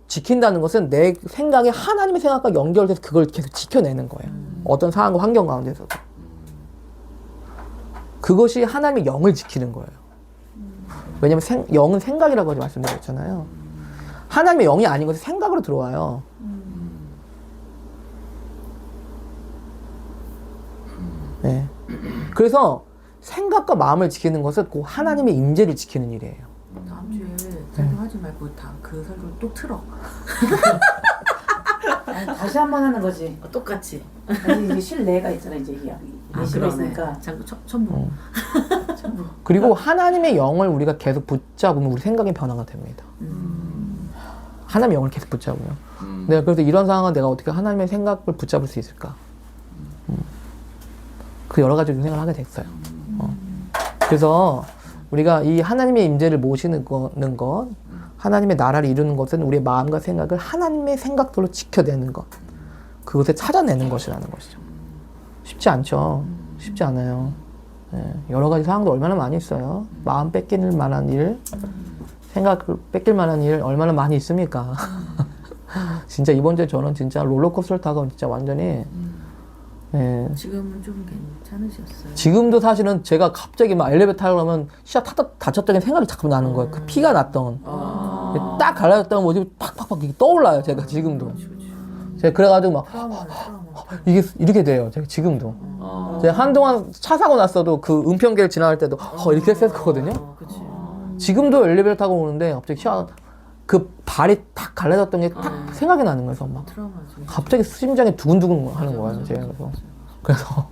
지킨다는 것은 내 생각이 하나님의 생각과 연결돼서 그걸 계속 지켜내는 거예요. 어떤 상황과 환경 가운데서도. 그것이 하나님의 영을 지키는 거예요. 왜냐면 영은 생각이라고 말씀드렸잖아요. 하나님의 영이 아닌 것은 생각으로 들어와요. 네. 그래서 생각과 마음을 지키는 것은 그 하나님의 임재를 지키는 일이에요. 다음 주에 설교하지 말고 그 설교를 또 틀어. 다시 한 번 하는 거지. 똑같이. 아니, 이제 실내가 있잖아 이제 예시가 있으니까. 전부. 그리고 하나님의 영을 우리가 계속 붙잡으면 우리 생각의 변화가 됩니다. 하나님의 영을 계속 붙잡으면. 내가 그래서 이런 상황은 내가 어떻게 하나님의 생각을 붙잡을 수 있을까? 그 여러 가지 생각을 하게 됐어요. 그래서 우리가 이 하나님의 임재를 모시는 것, 하나님의 나라를 이루는 것은 우리의 마음과 생각을 하나님의 생각대로 지켜내는 것, 그것을 찾아내는 것이라는 것이죠. 쉽지 않죠. 쉽지 않아요. 네, 여러 가지 상황도 얼마나 많이 있어요. 마음 뺏길 만한 일, 생각을 뺏길 만한 일 얼마나 많이 있습니까? 진짜 이번 주에 저는 진짜 롤러코스터를 타고 진짜 완전히 네. 지금은 좀 괜찮으셨어요? 지금도 사실은 제가 갑자기 막 엘리베이터 타려고 하면 시야 다쳤다는 생각이 자꾸 나는 거예요. 그 피가 났던 딱 갈라졌다면 뭐지 팍팍팍 떠올라요. 제가 지금도. 제가 그래가지고 막 이게 이렇게 돼요. 제가 지금도. 제가 한동안 차 사고 났어도 그 은평길 지나갈 때도 이렇게 했었거든요. 지금도 엘리베이터 타고 오는데 갑자기 그 발이 탁 갈라졌던 게 딱 생각이 나는 거예요. 막 트라우마지. 갑자기 심장이 두근두근 하는 거예요. 이제 그래서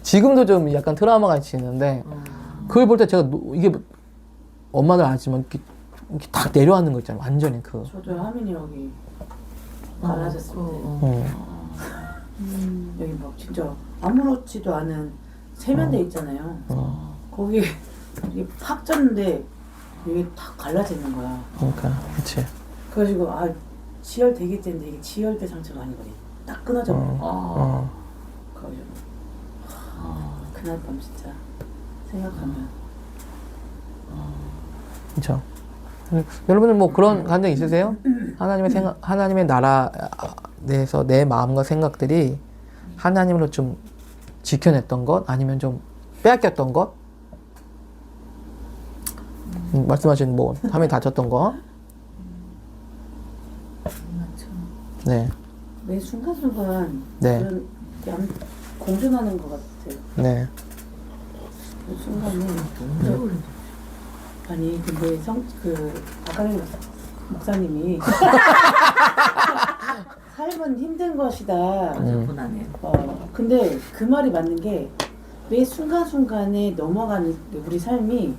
지금도 좀 약간 트라우마가 있는데 그걸 볼 때 제가 이게 엄마들 아시지만 이렇게 딱 내려앉는 거 있잖아요. 완전히 그. 저도 하민이 여기 갈라졌을 때 여기 막 진짜 아무렇지도 않은 세면대 있잖아요. 거기에 이게 팍 쪘는데 이게 탁 갈라지는 거야. 그러니까 그렇지. 그래가지고 지혈 되겠지는데 이게 지혈대 상처가 아니거든. 딱 끊어져 버려. 그래가지고 그날 밤 진짜 생각하면 그렇죠. 여러분은 뭐 그런 감정 있으세요? 하나님의 나라에서 내 마음과 생각들이 하나님으로 좀 지켜냈던 것, 아니면 좀 빼앗겼던 것? 말씀하신 뭐 화면이 다쳤던 거? 네, 매 순간순간 네. 그런 공존하는 것 같아요. 네. 그 순간에 아니 근데 박가령 목사님이 삶은 힘든 것이다. 고난해. 근데 그 말이 맞는 게 매 순간순간에 넘어가는 우리 삶이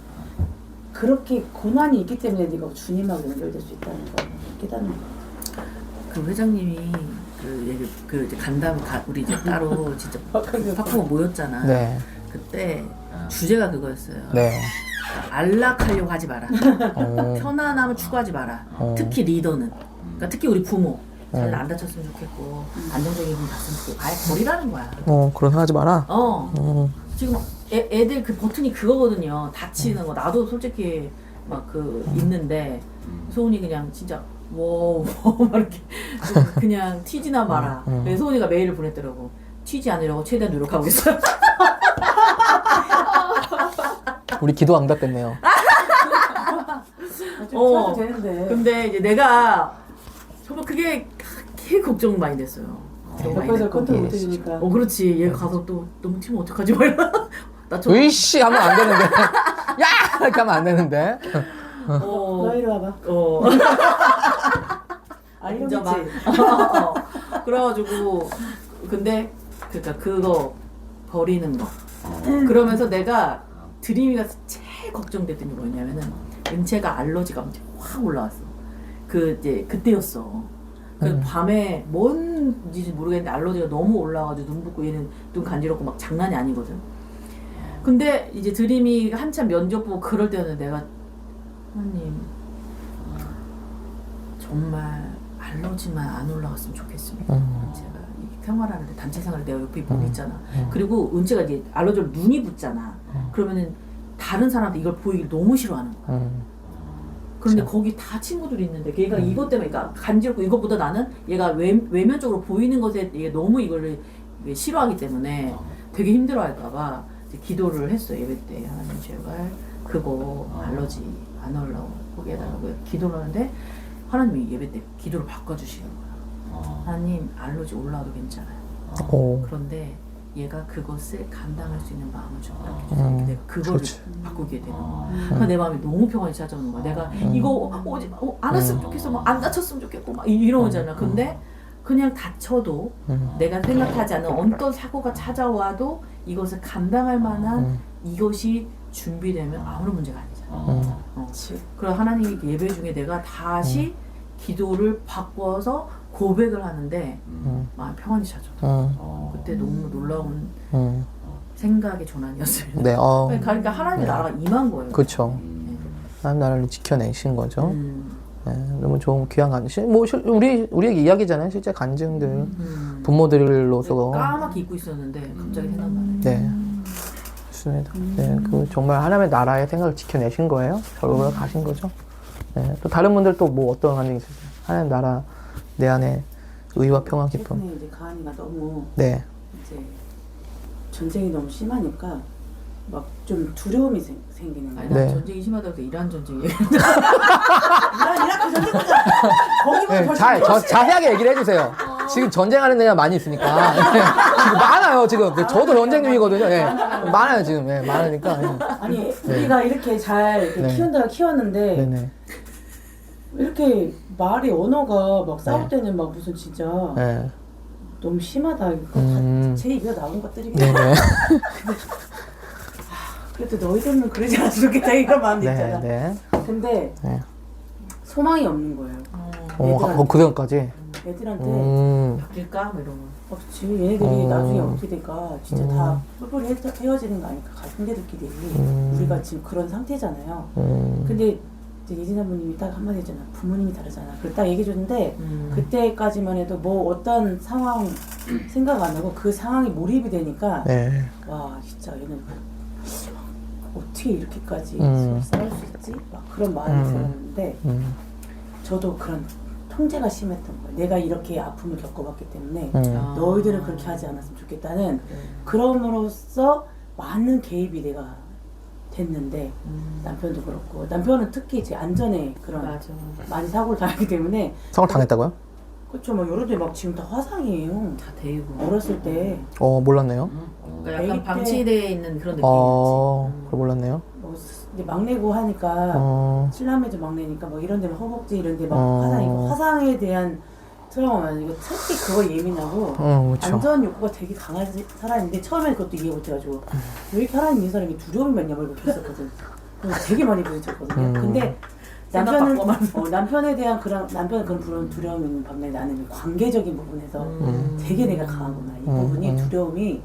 그렇게 고난이 있기 때문에 네가 주님하고 연결될 수 있다는 걸 깨닫는 거야. 그 회장님이 이제 간담 우리 이제 따로 진짜 파프가 모였잖아. 네. 그때 주제가 그거였어요. 네. 안락하려고 하지 마라. 편안함을 추구하지 마라. 특히 리더는. 그러니까 특히 우리 부모. 잘 안 다쳤으면 좋겠고 안정적인 분 봤으면 좋겠고 아예 버리라는 거야. 그런 거 하지 마라. 지금 애들 그 버튼이 그거거든요. 다치는 거. 나도 솔직히 막 있는데 소은이 그냥 진짜 막 이렇게 그냥 튀지나 마라. 그래서 소은이가 메일을 보냈더라고. 튀지 않으려고 최대한 노력하고 있어요. 우리 기도 응답됐네요. 좀 해도 되는데. 근데 이제 내가 정말 그게 걱정 많이 됐어요. 옆에서 컨트롤 못 해주니까. 그렇지. 얘가 가서 또 너무 튀면 어떡하지? 막 이러나? 나 좀. 으이씨 하면 안 되는데. 야! 이렇게 하면 안 되는데. 너 이리 와봐. 진짜 막. 이러겠지. 그래가지고 근데 그러니까 그거 버리는 거. 그러면서 내가 드림이가 제일 걱정됐던 게 뭐냐면은 은채가 알러지가 확 올라왔어. 이제 그때였어. 그 밤에 뭔지 모르겠는데 알러지가 너무 올라와가지고 눈 붓고 얘는 눈 간지럽고 막 장난이 아니거든. 근데 이제 드림이 한참 면접 보고 그럴 때였는데 내가 하나님 정말 알러지만 안 올라갔으면 좋겠습니다. 은채가 생활하는데 단체 생활을 내가 옆에 보고 있잖아. 그리고 은채가 이제 알러지로 눈이 붓잖아. 그러면은 다른 사람한테 이걸 보이길 너무 싫어하는 거야. 그런데 거기 다 친구들이 있는데 걔가 이것 때문에 그러니까 간지럽고 이것보다 나는 얘가 외면적으로 보이는 것에 얘 너무 이거를 싫어하기 때문에 되게 힘들어할까봐 기도를 했어요. 예배 때 하나님 제발 그거 알러지 안 올라오게 해달라고 기도를 하는데 하나님이 예배 때 기도를 바꿔주시는 거야. 하나님 알러지 올라와도 괜찮아요. 그런데 얘가 그것을 감당할 수 있는 마음을 좀 주세요. 내가 그거를 바꾸게 되는 거야. 그러니까 내 마음이 너무 평안이 찾아오는 거야. 내가 이거 안 왔으면 좋겠어, 막 안 다쳤으면 좋겠고 막 이런 거잖아. 근데 그냥 다쳐도 내가 생각하지 않는 어떤 사고가 찾아와도 이것을 감당할 만한 이것이 준비되면 아무런 문제가 아니잖아. 그래서 하나님이 예배 중에 내가 다시 기도를 바꿔서 고백을 하는데 마음 평안이 찾아오더라고요. 그때 너무 놀라운 생각의 전환이었어요. 네, 그러니까 하나님의 나라가 임한 거예요. 그렇죠. 하나님 나라를 지켜내신 거죠. 네, 너무 좋은 귀한 간증. 뭐 우리의 이야기잖아요. 실제 간증들 부모들로서 까맣게 잊고 있었는데 갑자기 생각나네. 네, 좋습니다. 네, 그 정말 하나님의 나라의 생각을 지켜내신 거예요. 저로 가신 거죠. 네, 또 다른 분들 또 뭐 어떤 간증 있으세요? 하나님 나라 내 안에 의와 평화 기쁨. 최근에 이제 가은이가 너무 네. 이제 전쟁이 너무 심하니까 막 좀 두려움이 생기는 거야. 아니, 난 네. 전쟁이 심하다고 해서 이란 전쟁이 이라크 전쟁보다 거기보다 네, 훨씬 자세하게 얘기를 해주세요. 지금 전쟁하는 데가 많이 있으니까. 많아요 지금. 저도 전쟁 중이거든요. 예. 많아요 지금. 예. 많으니까. 예. 아니 우리가 이렇게 잘 이렇게 네. 키운다가 키웠는데 네네. 이렇게 말이 언어가 막 싸울 네. 때는 막 무슨 진짜 네. 너무 심하다. 이거 제 입에서 나온 것들이 네네. 그래도 너희들은 그러지 않았으면 좋겠다 이런 마음도 네. 있잖아. 네. 근데 네. 소망이 없는 거예요. 그 정도까지. 애들한테 바뀔까? 뭐 이런 거. 그렇지 얘네들이 나중에 어떻게 될까 진짜 다 뿔뿔이 헤어지는 거 아닐까 가족들끼리 우리가 지금 그런 상태잖아요. 근데 이제 예진 사모님이 딱 한마디 했잖아. 부모님이 다르잖아. 그걸 딱 얘기해줬는데 그때까지만 해도 뭐 어떤 상황 생각 안 하고 그 상황에 몰입이 되니까 네. 와 진짜 얘는 어떻게 이렇게까지 싸울 수 있지? 막 그런 마음이 들었는데 저도 그런 통제가 심했던 거예요. 내가 이렇게 아픔을 겪어봤기 때문에 너희들은 그렇게 하지 않았으면 좋겠다는 그럼으로써 많은 개입이 내가 됐는데 남편도 그렇고 남편은 특히 이제 안전에 그런 맞아. 많이 사고를 당하기 때문에 사고를 당했다고요? 그렇죠. 막 여러 대 막 지금 다 화상이에요. 다 대고. 어렸을 때 몰랐네요. 그러니까 애기 약간 때- 방치되어 있는 그런 느낌이었지. 그걸 몰랐네요. 뭐 이제 막내고 하니까 칠남매도 막내니까 뭐 이런 데막 허벅지 이런 데막 화상이고 화상에 대한 트라우마는 이거 특히 그거 예민하고 그렇죠. 안전 욕구가 되게 강한 사람인데 처음에 그것도 이해 못해가지고 왜 이렇게 하나님 이 사람이 두려움이 많냐 고 이렇게 했었거든. 그래서 되게 많이 부딪혔거든요. 근데 남편에 대한 남편의 그런 두려움이 있는 반면에 나는 관계적인 부분에서 되게 내가 강하구나. 이 부분이 두려움이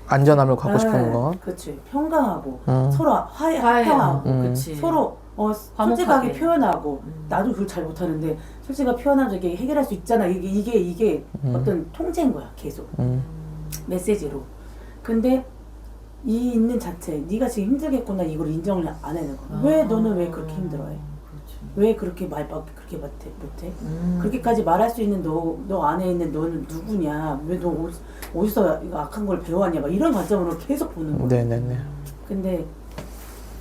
안전함을 갖고 싶은 거. 그렇지. 평강하고 서로 화해하고 그치. 서로 솔직하게 화목하게. 표현하고 나도 그걸 잘 못하는데 솔직하게 표현하면 이게 해결할 수 있잖아. 이게 어떤 통제인 거야. 계속 메시지로. 근데 이 있는 자체 네가 지금 힘들겠구나 이걸 인정을 안 해는 거야. 왜 너는 왜 그렇게 힘들어해? 왜 그렇게 말밖에 그렇게 못해? 그렇게까지 말할 수 있는 너 안에 있는 너는 누구냐? 왜 너 어디서 이거 악한 걸 배워왔냐? 막 이런 관점으로 계속 보는 거야. 네네네. 근데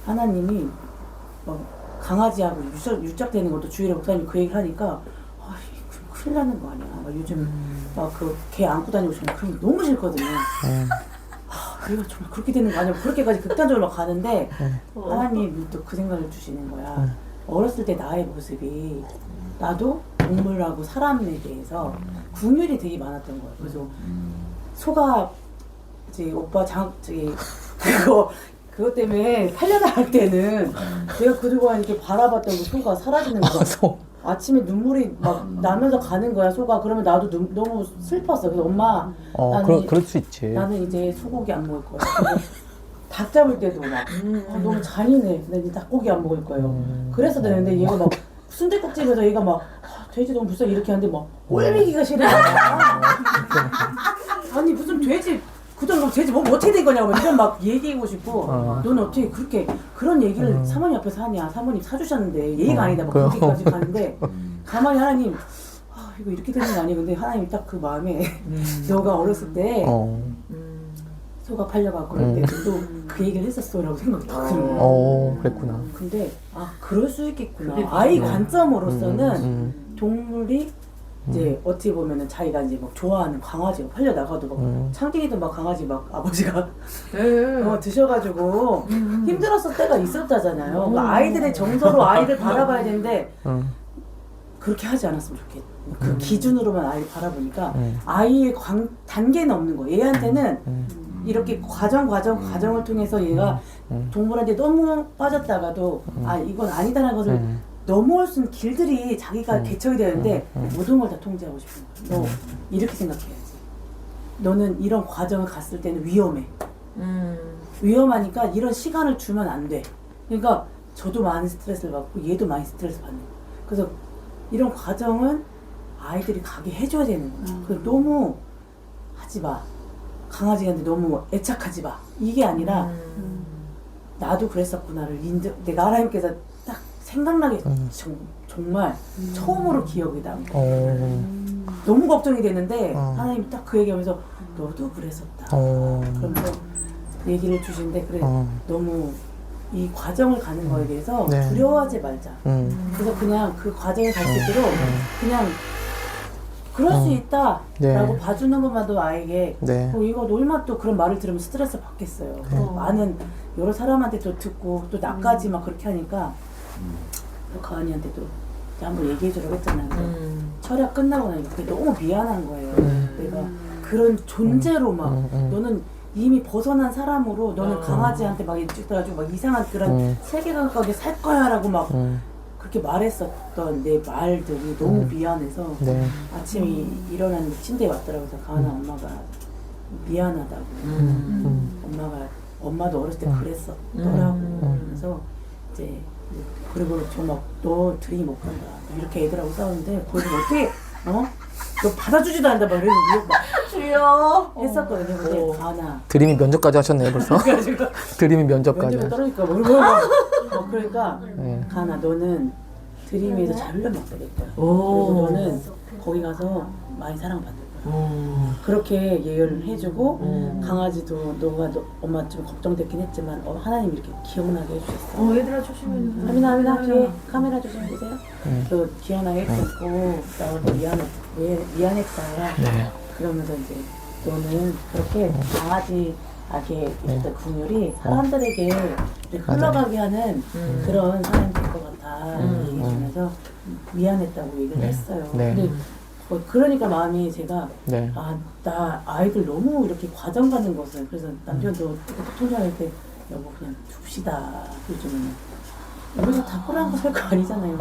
하나님이 강아지하고 유착되는 것도 주일에 목사님이 그 얘기를 하니까 큰일 나는 거 아니야. 막 요즘 막 그 개 안고 다니고 싶으면 그런 게 너무 싫거든요. 내가 정말 그렇게 되는 거 아니야. 그렇게까지 극단적으로 막 가는데 하나님이 또 그 생각을 주시는 거야. 어렸을 때 나의 모습이 나도 동물하고 사람에 대해서 궁율이 되게 많았던 거예요. 그래서 소가 이제 오빠 그것 때문에 팔려나갈 때는 내가 그동안 이렇게 바라봤던 그 소가 사라지는 거야. 아침에 눈물이 막 나면서 가는 거야 소가. 그러면 나도 너무 슬펐어. 그래서 엄마 그럴 수 있지. 나는 이제 소고기 안 먹을 거야. 닭 잡을 때도 막 너무 잔인해. 나 이제 닭고기 안 먹을 거예요. 그래서 되는데 얘가 막 순댓국집에서 얘가 막 돼지 너무 불쌍해 이렇게 하는데 막 꼴리기가 싫은 거야. 아니 무슨 돼지 그동안 돼지 뭐 어떻게 된 거냐고 이런 막 얘기하고 싶고 너는 어떻게 그렇게 그런 얘기를 사모님 앞에서 하냐. 사모님 사주셨는데 예의가 아니다 막 그렇게까지 가는데 가만히 하나님 이거 이렇게 되는 거 아니야. 근데 하나님이 딱 그 마음에 너가 어렸을 때 소가 팔려가고 그럴 때도 그 얘기를 했었어라고 생각이 딱 드는 거야. 그랬구나. 근데 그럴 수 있겠구나. 아이 관점으로서는 동물이 이제 어떻게 보면은 자기가 이제 막 좋아하는 강아지가 팔려 나가도 막 창기이도 막 강아지 막 아버지가 드셔가지고 힘들었을 때가 있었다잖아요. 그러니까 아이들의 정서로 아이를 바라봐야 되는데 그렇게 하지 않았으면 좋겠. 그 기준으로만 아이를 바라보니까 아이의 단계는 없는 거예요. 얘한테는 이렇게 과정을 통해서 얘가 동물한테 너무 빠졌다가도 이건 아니다라는 것을 넘어올 수 있는 길들이 자기가 개척이 되는데 모든 걸 다 통제하고 싶은 거야. 너 이렇게 생각해야지. 너는 이런 과정을 갔을 때는 위험해. 위험하니까 이런 시간을 주면 안 돼. 그러니까 저도 많은 스트레스를 받고 얘도 많이 스트레스 받는 거야. 그래서 이런 과정은 아이들이 가게 해줘야 되는 거야. 그래서 너무 하지 마. 강아지한테 너무 애착하지 마. 이게 아니라 나도 그랬었구나를 내가 하나님께서 딱 생각나게 정말 처음으로 기억이 나. 너무 걱정이 되는데 하나님이 딱 그 얘기하면서 너도 그랬었다. 그러면서 얘기를 주시는데 그래 너무 이 과정을 가는 거에 대해서 두려워하지 말자. 그래서 그냥 그 과정을 갈 수 있도록 그냥 그럴 수 있다 네. 라고 봐주는 것만도 아이에게 네. 이거 얼마나 또 그런 말을 들으면 스트레스 받겠어요. 많은 여러 사람한테 또 듣고 또 나까지 막 그렇게 하니까 또 가은이한테 또 한번 얘기해 주라고 했잖아요. 철학 끝나고 나니까 그게 너무 미안한 거예요. 내가 그런 존재로 막 너는 이미 벗어난 사람으로 너는 강아지한테 막 일찍 막 이상한 그런 세계관 가게 살 거야라고 막 그렇게 말했었던 내 말들이 너무 미안해서 네. 아침에 일어났는데 침대에 왔더라고요. 그래서 가은아 엄마가 미안하다고. 엄마도 어렸을 때 그랬었더라고. 그래서 이제 그리고 너 드림이 못 간다. 이렇게 애들하고 싸우는데 거기서 어떻게 너 받아주지도 않는다 막 이러고 막 했었거든요. 근데 가은아 드림이 면접까지 하셨네요 벌써. 드림이 면접까지. 면접에 떨어질까 뭐 그러니까 네. 가은아 너는 드림에서 잘 훈련받게 될 거야. 그리고 너는 거기 가서 많이 사랑받을 거야. 그렇게 예언을 해주고 강아지도 엄마 좀 걱정됐긴 했지만 하나님 이렇게 기억나게 해주셨어. 얘들아 조심해. 하민아 뒤에 카메라 좀 보세요. 또 기억나게 해줬고 나한테 미안했다. 네. 그러면서 이제 너는 그렇게 강아지 아기의 어떤 궁율이 사람들에게 이렇게 흘러가게 하는 그런 사람이 될 것 같아 얘기해주면서 미안했다고 얘기를 했어요. 네. 근데 그러니까 마음이 제가 네. 나 아이들 너무 이렇게 과정 가는 것을 그래서 남편도 통장할 때 여보 그냥 둡시다 요즘은 여기서 다 꼬라한 거 살 거 아니잖아요.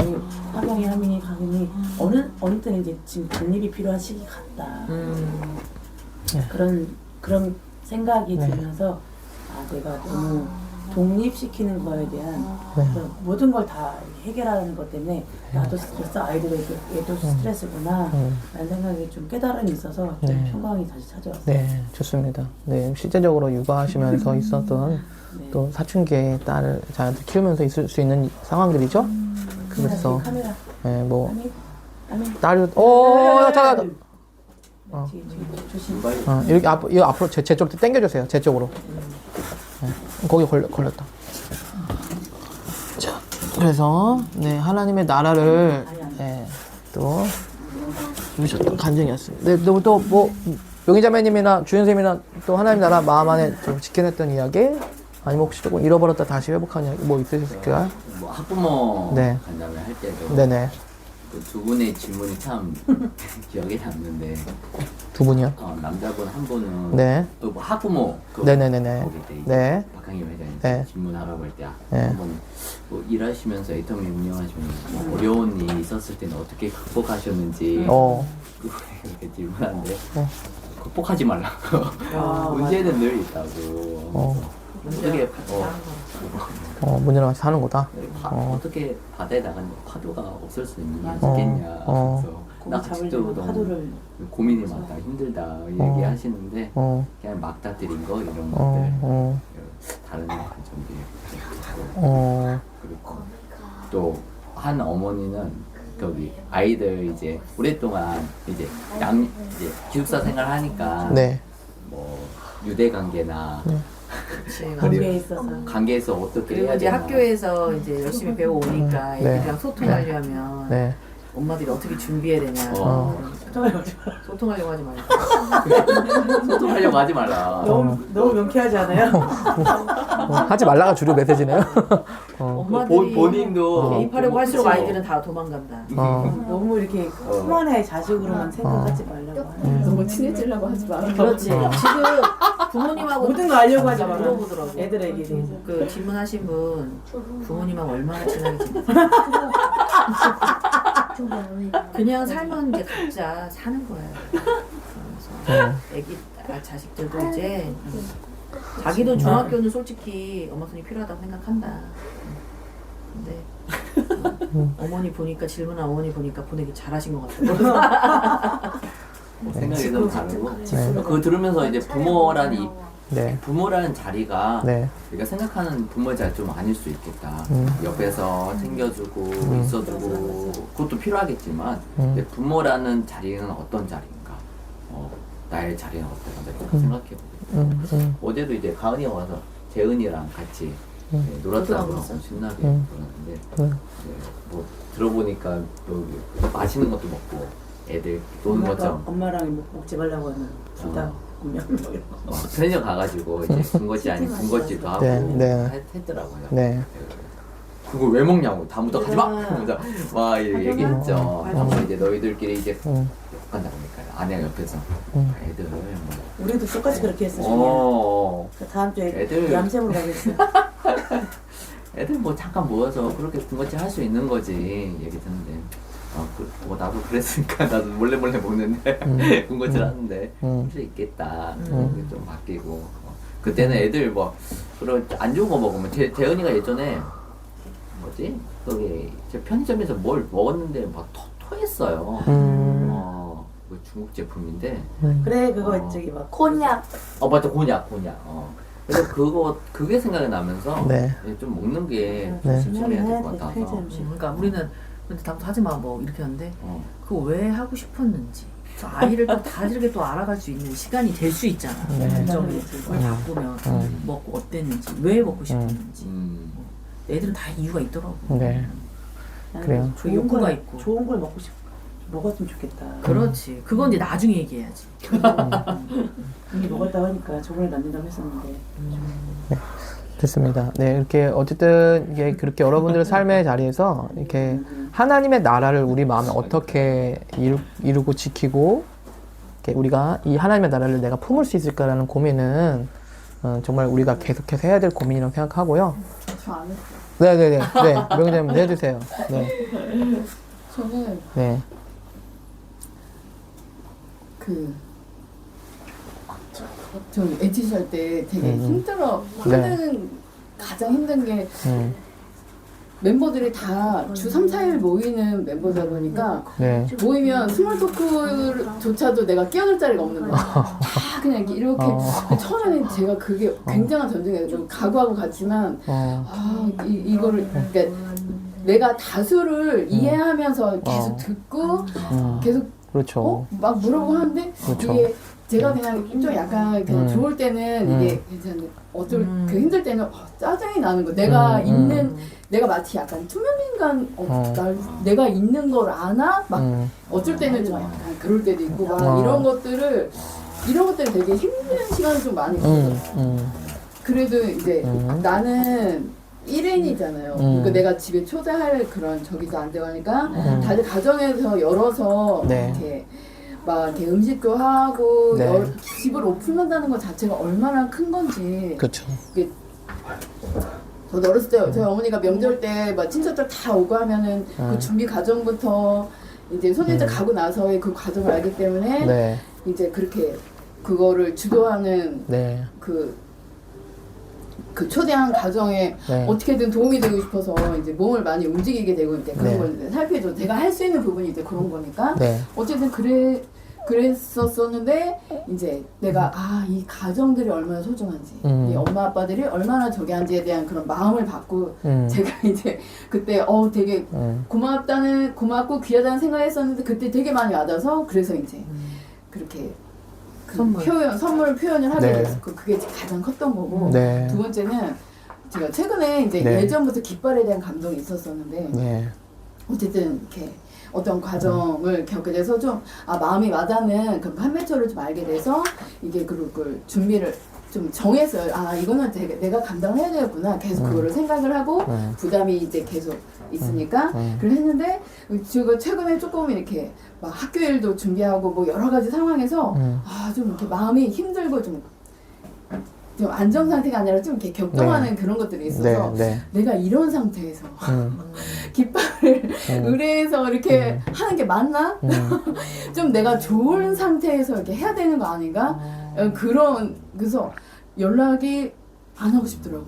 하경이 하민이 가은이 어느 때는 이제 지금 독립이 필요한 시기 같다. 그런 생각이 들면서 내가 너무 독립시키는 거에 대한 그런 모든 걸 다 해결하는 것 때문에 나도 스트레스, 아이들에게 얘도 스트레스구나 라는 생각이 좀 깨달음이 있어서 좀 평강이 다시 찾아왔어요. 네, 좋습니다. 네, 실제적으로 육아하시면서 있었던 또 사춘기에 딸을 자녀들 키우면서 있을 수 있는 상황들이죠. 그래서 카메라 네, 뭐 아멘 딸을 잠깐. 조심. 이렇게 앞으로 제 쪽으로 당겨주세요. 제 쪽으로. 네, 거기 걸렸다. 자, 그래서 네 하나님의 나라를 또 주셨던 간증이었습니다. 네, 또 뭐 용희자매님이나 주연쌤이나 또 하나님 나라 마음 안에 좀 지켜냈던 이야기, 아니면 혹시 조금 잃어버렸다 다시 회복한 이야기 뭐 있으실까요? 뭐 학부모 네. 간담회 할 때도 네네. 그 두 분의 질문이 참 기억에 남는데 두 분이요? 남자분 한 분은 네. 뭐 학부모 네네네네. 거기 때 이제 네. 박항희 회장님 네. 질문하라고 할 때 네. 한번 뭐 일하시면서 애터미 운영하시면서 뭐 어려운 일이 있었을 때는 어떻게 극복하셨는지 그렇게 질문하는데 극복하지 말라고 문제는 늘 있다고 어떻게 문제랑 같이 사는 거다. 어떻게 바다에 나가는 파도가 없을 수 있겠냐 그래서 나 아직도 너무 파도를 고민이 많다 힘들다 얘기하시는데 그냥 막다뜨린 거 이런 것들 다른 관점들이 그리고 또 한 어머니는 거기 아이들 이제 오랫동안 이제 이제 기숙사 생활하니까 네. 뭐 유대 관계나 관계에 있어서 관계에서 어떻게 그리고 해야 이제 되나 학교에서 이제 열심히 배워오니까 네. 애들이랑 소통하려면 네. 엄마들이 어떻게 준비해야 되냐. 소통하려고 하지 말고. 소통하려고 하지 말라. 너무 명쾌하지 않아요? 하지 말라가 주류 메시지네요. 엄마들이 본인도 개입하려고 할수록 아이들은 다 도망간다. 너무 이렇게 큰 하나의 자식으로만 생각하지 말라고 하는 너무 친해지려고 하지 마. 그렇지. 지금 부모님하고 모든 거 알려고 하지 마라. 물어보더라고. 애들에게 대해서. 그 질문하신 분 부모님하고 얼마나 친하게 지내? 그냥 살면 이제 각자 사는 거예요. 그러면서 애기 자식들도 이제 자기도 중학교는 솔직히 엄마 손이 필요하다고 생각한다. 근데 어머니 보니까 질문한 어머니 보니까 보내기 잘하신 것 같아요. 생각이 너무 다르고 그거 들으면서 이제 부모라는 자리가 우리가 생각하는 부모의 자리 좀 아닐 수 있겠다. 옆에서 챙겨주고 있어주고 그것도 필요하겠지만 근데 부모라는 자리는 어떤 자리인가? 나의 자리는 어떨까? 생각해보게. 어제도 이제 가은이가 와서 재은이랑 같이 놀았다고 신나게 놀았는데 뭐 들어보니까 또 맛있는 것도 먹고 애들 노는 것처럼 엄마랑 먹지 말라고 하는 둘다 분명 편의점 가가지고 이제 군것질 아닌 군것질도 하고 했더라고요. 네. 그거 왜 먹냐고 다 묻어가지 마. 그러면서 막 얘기했죠. 그래서 이제 너희들끼리 이제 간다 보니까 아내가 옆에서 애들 뭐 우리도 똑같이 그렇게 했어. 다음 주에 애들 얌샘으로 가겠어. 애들 뭐 잠깐 모여서 그렇게 군것질 할 수 있는 거지 얘기 듣는데 나도 그랬으니까 나도 몰래 먹는데 군것질 하는데 할 수 있겠다. 좀 바뀌고 그때는 애들 뭐 그런 안 좋은 거 먹으면 대은이가 예전에 뭐지 거기 제 편의점에서 뭘 먹었는데 막 토했어요. 뭐 중국 제품인데 그래 그거 저기 막 곤약. 맞다 곤약. 그래서 그게 생각이 나면서 네. 좀 먹는 게 네. 조심해야 될 것 같아서. 그러니까 우리는 근데 다음부터 하지 마 뭐 이렇게 하는데 그거 왜 하고 싶었는지 아이를 또 다르게 또 알아갈 수 있는 시간이 될 수 있잖아. 점을 바꾸면 먹고 어땠는지 왜 먹고 싶었는지 애들은 다 이유가 있더라고. 네. 그래요. 그 욕구가 있고. 좋은 걸 먹었으면 좋겠다. 그렇지. 그건 이제 나중에 얘기해야지. 이미 먹었다고 하니까 저번에 남는다고 했었는데. 됐습니다. 네, 이렇게 어쨌든 이게 그렇게 여러분들의 삶의 자리에서 이렇게 하나님의 나라를 우리 마음에 어떻게 이루고 지키고 이렇게 우리가 이 하나님의 나라를 내가 품을 수 있을까라는 고민은 정말 우리가 계속해서 해야 될 고민이라고 생각하고요. 저 안 했어요. 네네네. 네, 명장님 해주세요. 네. 저는 네. 저 에티시 할 때 되게 가장 힘든 게 멤버들이 다 주 3, 4일 모이는 멤버다 보니까 네. 모이면 스몰 토크조차도 내가 끼어들 자리가 없는 거야. 다 그냥 이렇게 처음에는 제가 그게 굉장한 전쟁이었고 각오하고 갔지만 이거를 그러니까 내가 다수를 이해하면서 계속 듣고 계속 그렇죠. 막 물어보고 하는데 그렇죠. 이게 제가 그냥 좀 약간 그냥 좋을 때는 이게 괜찮은데 어쩔 그 힘들 때는 짜증이 나는 거. 내가 내가 마치 약간 투명인간 내가 있는 걸 아나 막 어쩔 때는 좀 약간 그럴 때도 있고 막 이런 것들이 되게 힘든 시간이 좀 많이 있었어요. 그래도 이제 나는 1인이잖아요. 그러니까 내가 집에 초대할 그런 저기도 안 되고 하니까 다들 가정에서 열어서 이렇게 막 이렇게 음식도 하고 집을 오픈한다는 것 자체가 얼마나 큰 건지. 그렇죠. 저도 어렸을 때 저희 어머니가 명절 때 막 친척들 다 오고 하면은 그 준비 과정부터 이제 손님들 가고 나서의 그 과정을 알기 때문에 이제 그렇게 그거를 주도하는 그 초대한 가정에 어떻게든 도움이 되고 싶어서 이제 몸을 많이 움직이게 되고 이제 그런 걸 살펴줘. 내가 할 수 있는 부분이 이제 그런 거니까. 어쨌든 그랬었었는데 이제 내가 이 가정들이 얼마나 소중한지 이 엄마 아빠들이 얼마나 저기 한지에 대한 그런 마음을 받고 제가 이제 그때 되게 고맙고 귀하다는 생각했었는데 그때 되게 많이 와닿아서 그래서 이제 그렇게 선물 표현을 하게 됐어. 그게 가장 컸던 거고 두 번째는 제가 최근에 이제 예전부터 깃발에 대한 감동이 있었었는데 어쨌든 이렇게 어떤 과정을 겪게 돼서 좀 마음이 와닿는 그 판매처를 좀 알게 돼서 이게 그걸 준비를 좀 정했어요. 이거는 내가 감당을 해야 되겠구나. 계속 그거를 생각을 하고 부담이 이제 계속 있으니까 그걸 했는데 제가 최근에 조금 이렇게 막 학교 일도 준비하고 뭐 여러 가지 상황에서 좀 이렇게 마음이 힘들고 좀 안정 상태가 아니라 좀 이렇게 격동하는 그런 것들이 있어서 내가 이런 상태에서 깃발을 의뢰해서 이렇게 하는 게 맞나? 좀 내가 좋은 상태에서 이렇게 해야 되는 거 아닌가? 그래서 연락이 안 하고 싶더라고.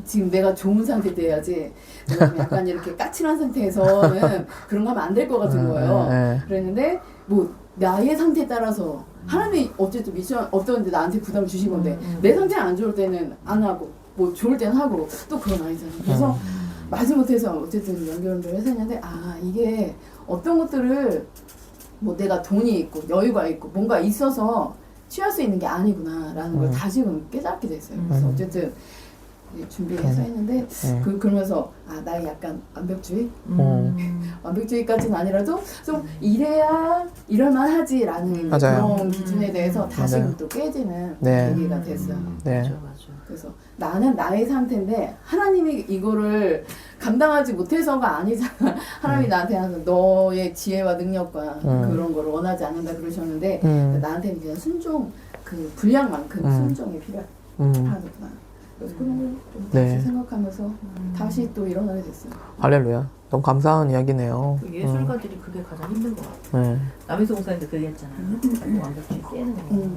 지금 내가 좋은 상태 돼야지. 내가 약간 이렇게 까칠한 상태에서는 그런 거 하면 안 될 것 같은 거예요. 그랬는데 뭐 나의 상태에 따라서 하나님이 어쨌든 미션 어떤데 나한테 부담을 주신 건데 내 상태가 안 좋을 때는 안 하고 뭐 좋을 때는 하고 또 그건 아니잖아요. 그래서 마지못해서 어쨌든 연결을 해서 했는데 이게 어떤 것들을 뭐 내가 돈이 있고 여유가 있고 뭔가 있어서 취할 수 있는 게 아니구나라는 걸 다시금 깨닫게 됐어요. 그래서 어쨌든 준비해서 했는데 그러면서 나의 약간 완벽주의? 완벽주의까지는 아니라도 좀 이래야 이럴만하지라는 맞아요. 그런 기준에 대해서 다시 네. 또 깨지는 네. 계기가 됐어요. 네. 맞아. 그래서 나는 나의 상태인데 하나님이 이거를 감당하지 못해서가 아니잖아. 하나님이 나한테 항상 너의 지혜와 능력과 그런 걸 원하지 않는다 그러셨는데 나한테는 그냥 순종, 그 분량만큼 순종이 필요하구나. 그래서 그런 걸 좀 다시 네. 생각하면서 다시 또 일어나게 됐어요. 할렐루야. 너무 감사한 이야기네요. 그 예술가들이 그게 가장 힘든 것 같아. 네. 남희석 목사님도 그 얘기했잖아요. 완벽주의 깨는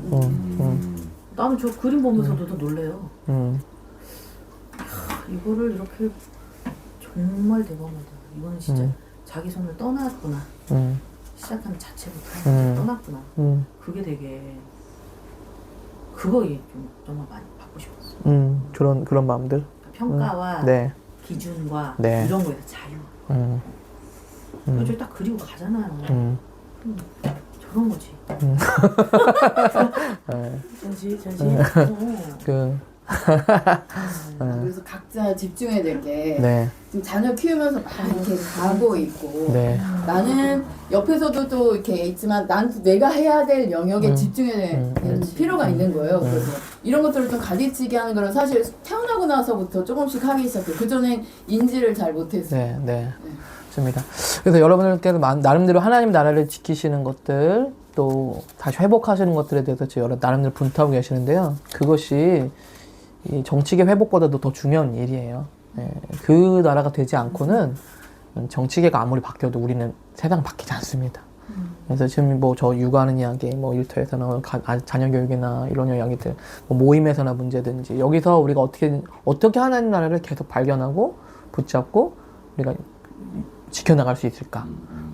거. 음. 나는 저 그림 보면서도 놀래요. 음. 이거를 이렇게 정말 대박이다. 이거는 진짜 자기 손을 떠났구나. 시작한 자체부터 떠났구나. 그게 되게 그거에 좀 정말 많이 받고 싶었어. 그런 마음들. 평가와 네. 기준과 네. 이런 거에서 자유. 그걸 딱 그리고 가잖아요. 저런 거지. 네. 전시. 그, 그래서 각자 집중해야 될 게 네. 지금 자녀 키우면서 막 이렇게 가고 있고 네. 나는 옆에서도 또 이렇게 있지만 난 내가 해야 될 영역에 집중해야 되는 필요가 있는 거예요. 그래서 이런 것들을 좀 가지치게 하는 거는 사실 태어나고 나서부터 조금씩 하기 시작해요. 그전엔 인지를 잘 못했어요. 네, 네. 좋습니다. 그래서 여러분들께서 나름대로 하나님 나라를 지키시는 것들, 또 다시 회복하시는 것들에 대해서 여러 나름대로 분투하고 계시는데요. 그것이 이 정치계 회복보다도 더 중요한 일이에요. 네, 그 나라가 되지 않고는 정치계가 아무리 바뀌어도 우리는 세상 바뀌지 않습니다. 그래서 지금 뭐 저 육아하는 이야기, 뭐 일터에서나 자녀 교육이나 이런 이야기들, 뭐 모임에서나 문제든지 여기서 우리가 어떻게 하나님 나라를 계속 발견하고 붙잡고 우리가 지켜나갈 수 있을까?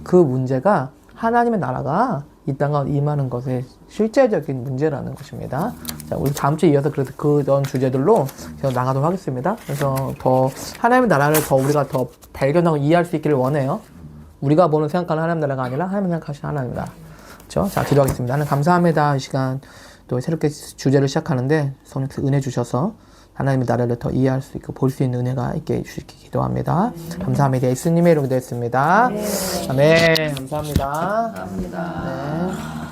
그 문제가 하나님의 나라가 이 땅에 임하는 것의 실제적인 문제라는 것입니다. 자, 우리 다음 주에 이어서 그래서 그런 주제들로 계속 나가도록 하겠습니다. 그래서 더 하나님의 나라를 더 우리가 더 발견하고 이해할 수 있기를 원해요. 우리가 보는 생각하는 하나님 나라가 아니라 하나님 생각하시는 하나님 나라. 그렇죠? 자, 기도하겠습니다. 하나님 감사합니다. 이 시간 또 새롭게 주제를 시작하는데 성령께서 은혜 주셔서 하나님의 나라를 더 이해할 수 있고 볼 수 있는 은혜가 있게 해주시기 기도합니다. 감사합니다. 예수님의 이름으로 기도했습니다. 아멘. 감사합니다. 감사합니다. 네.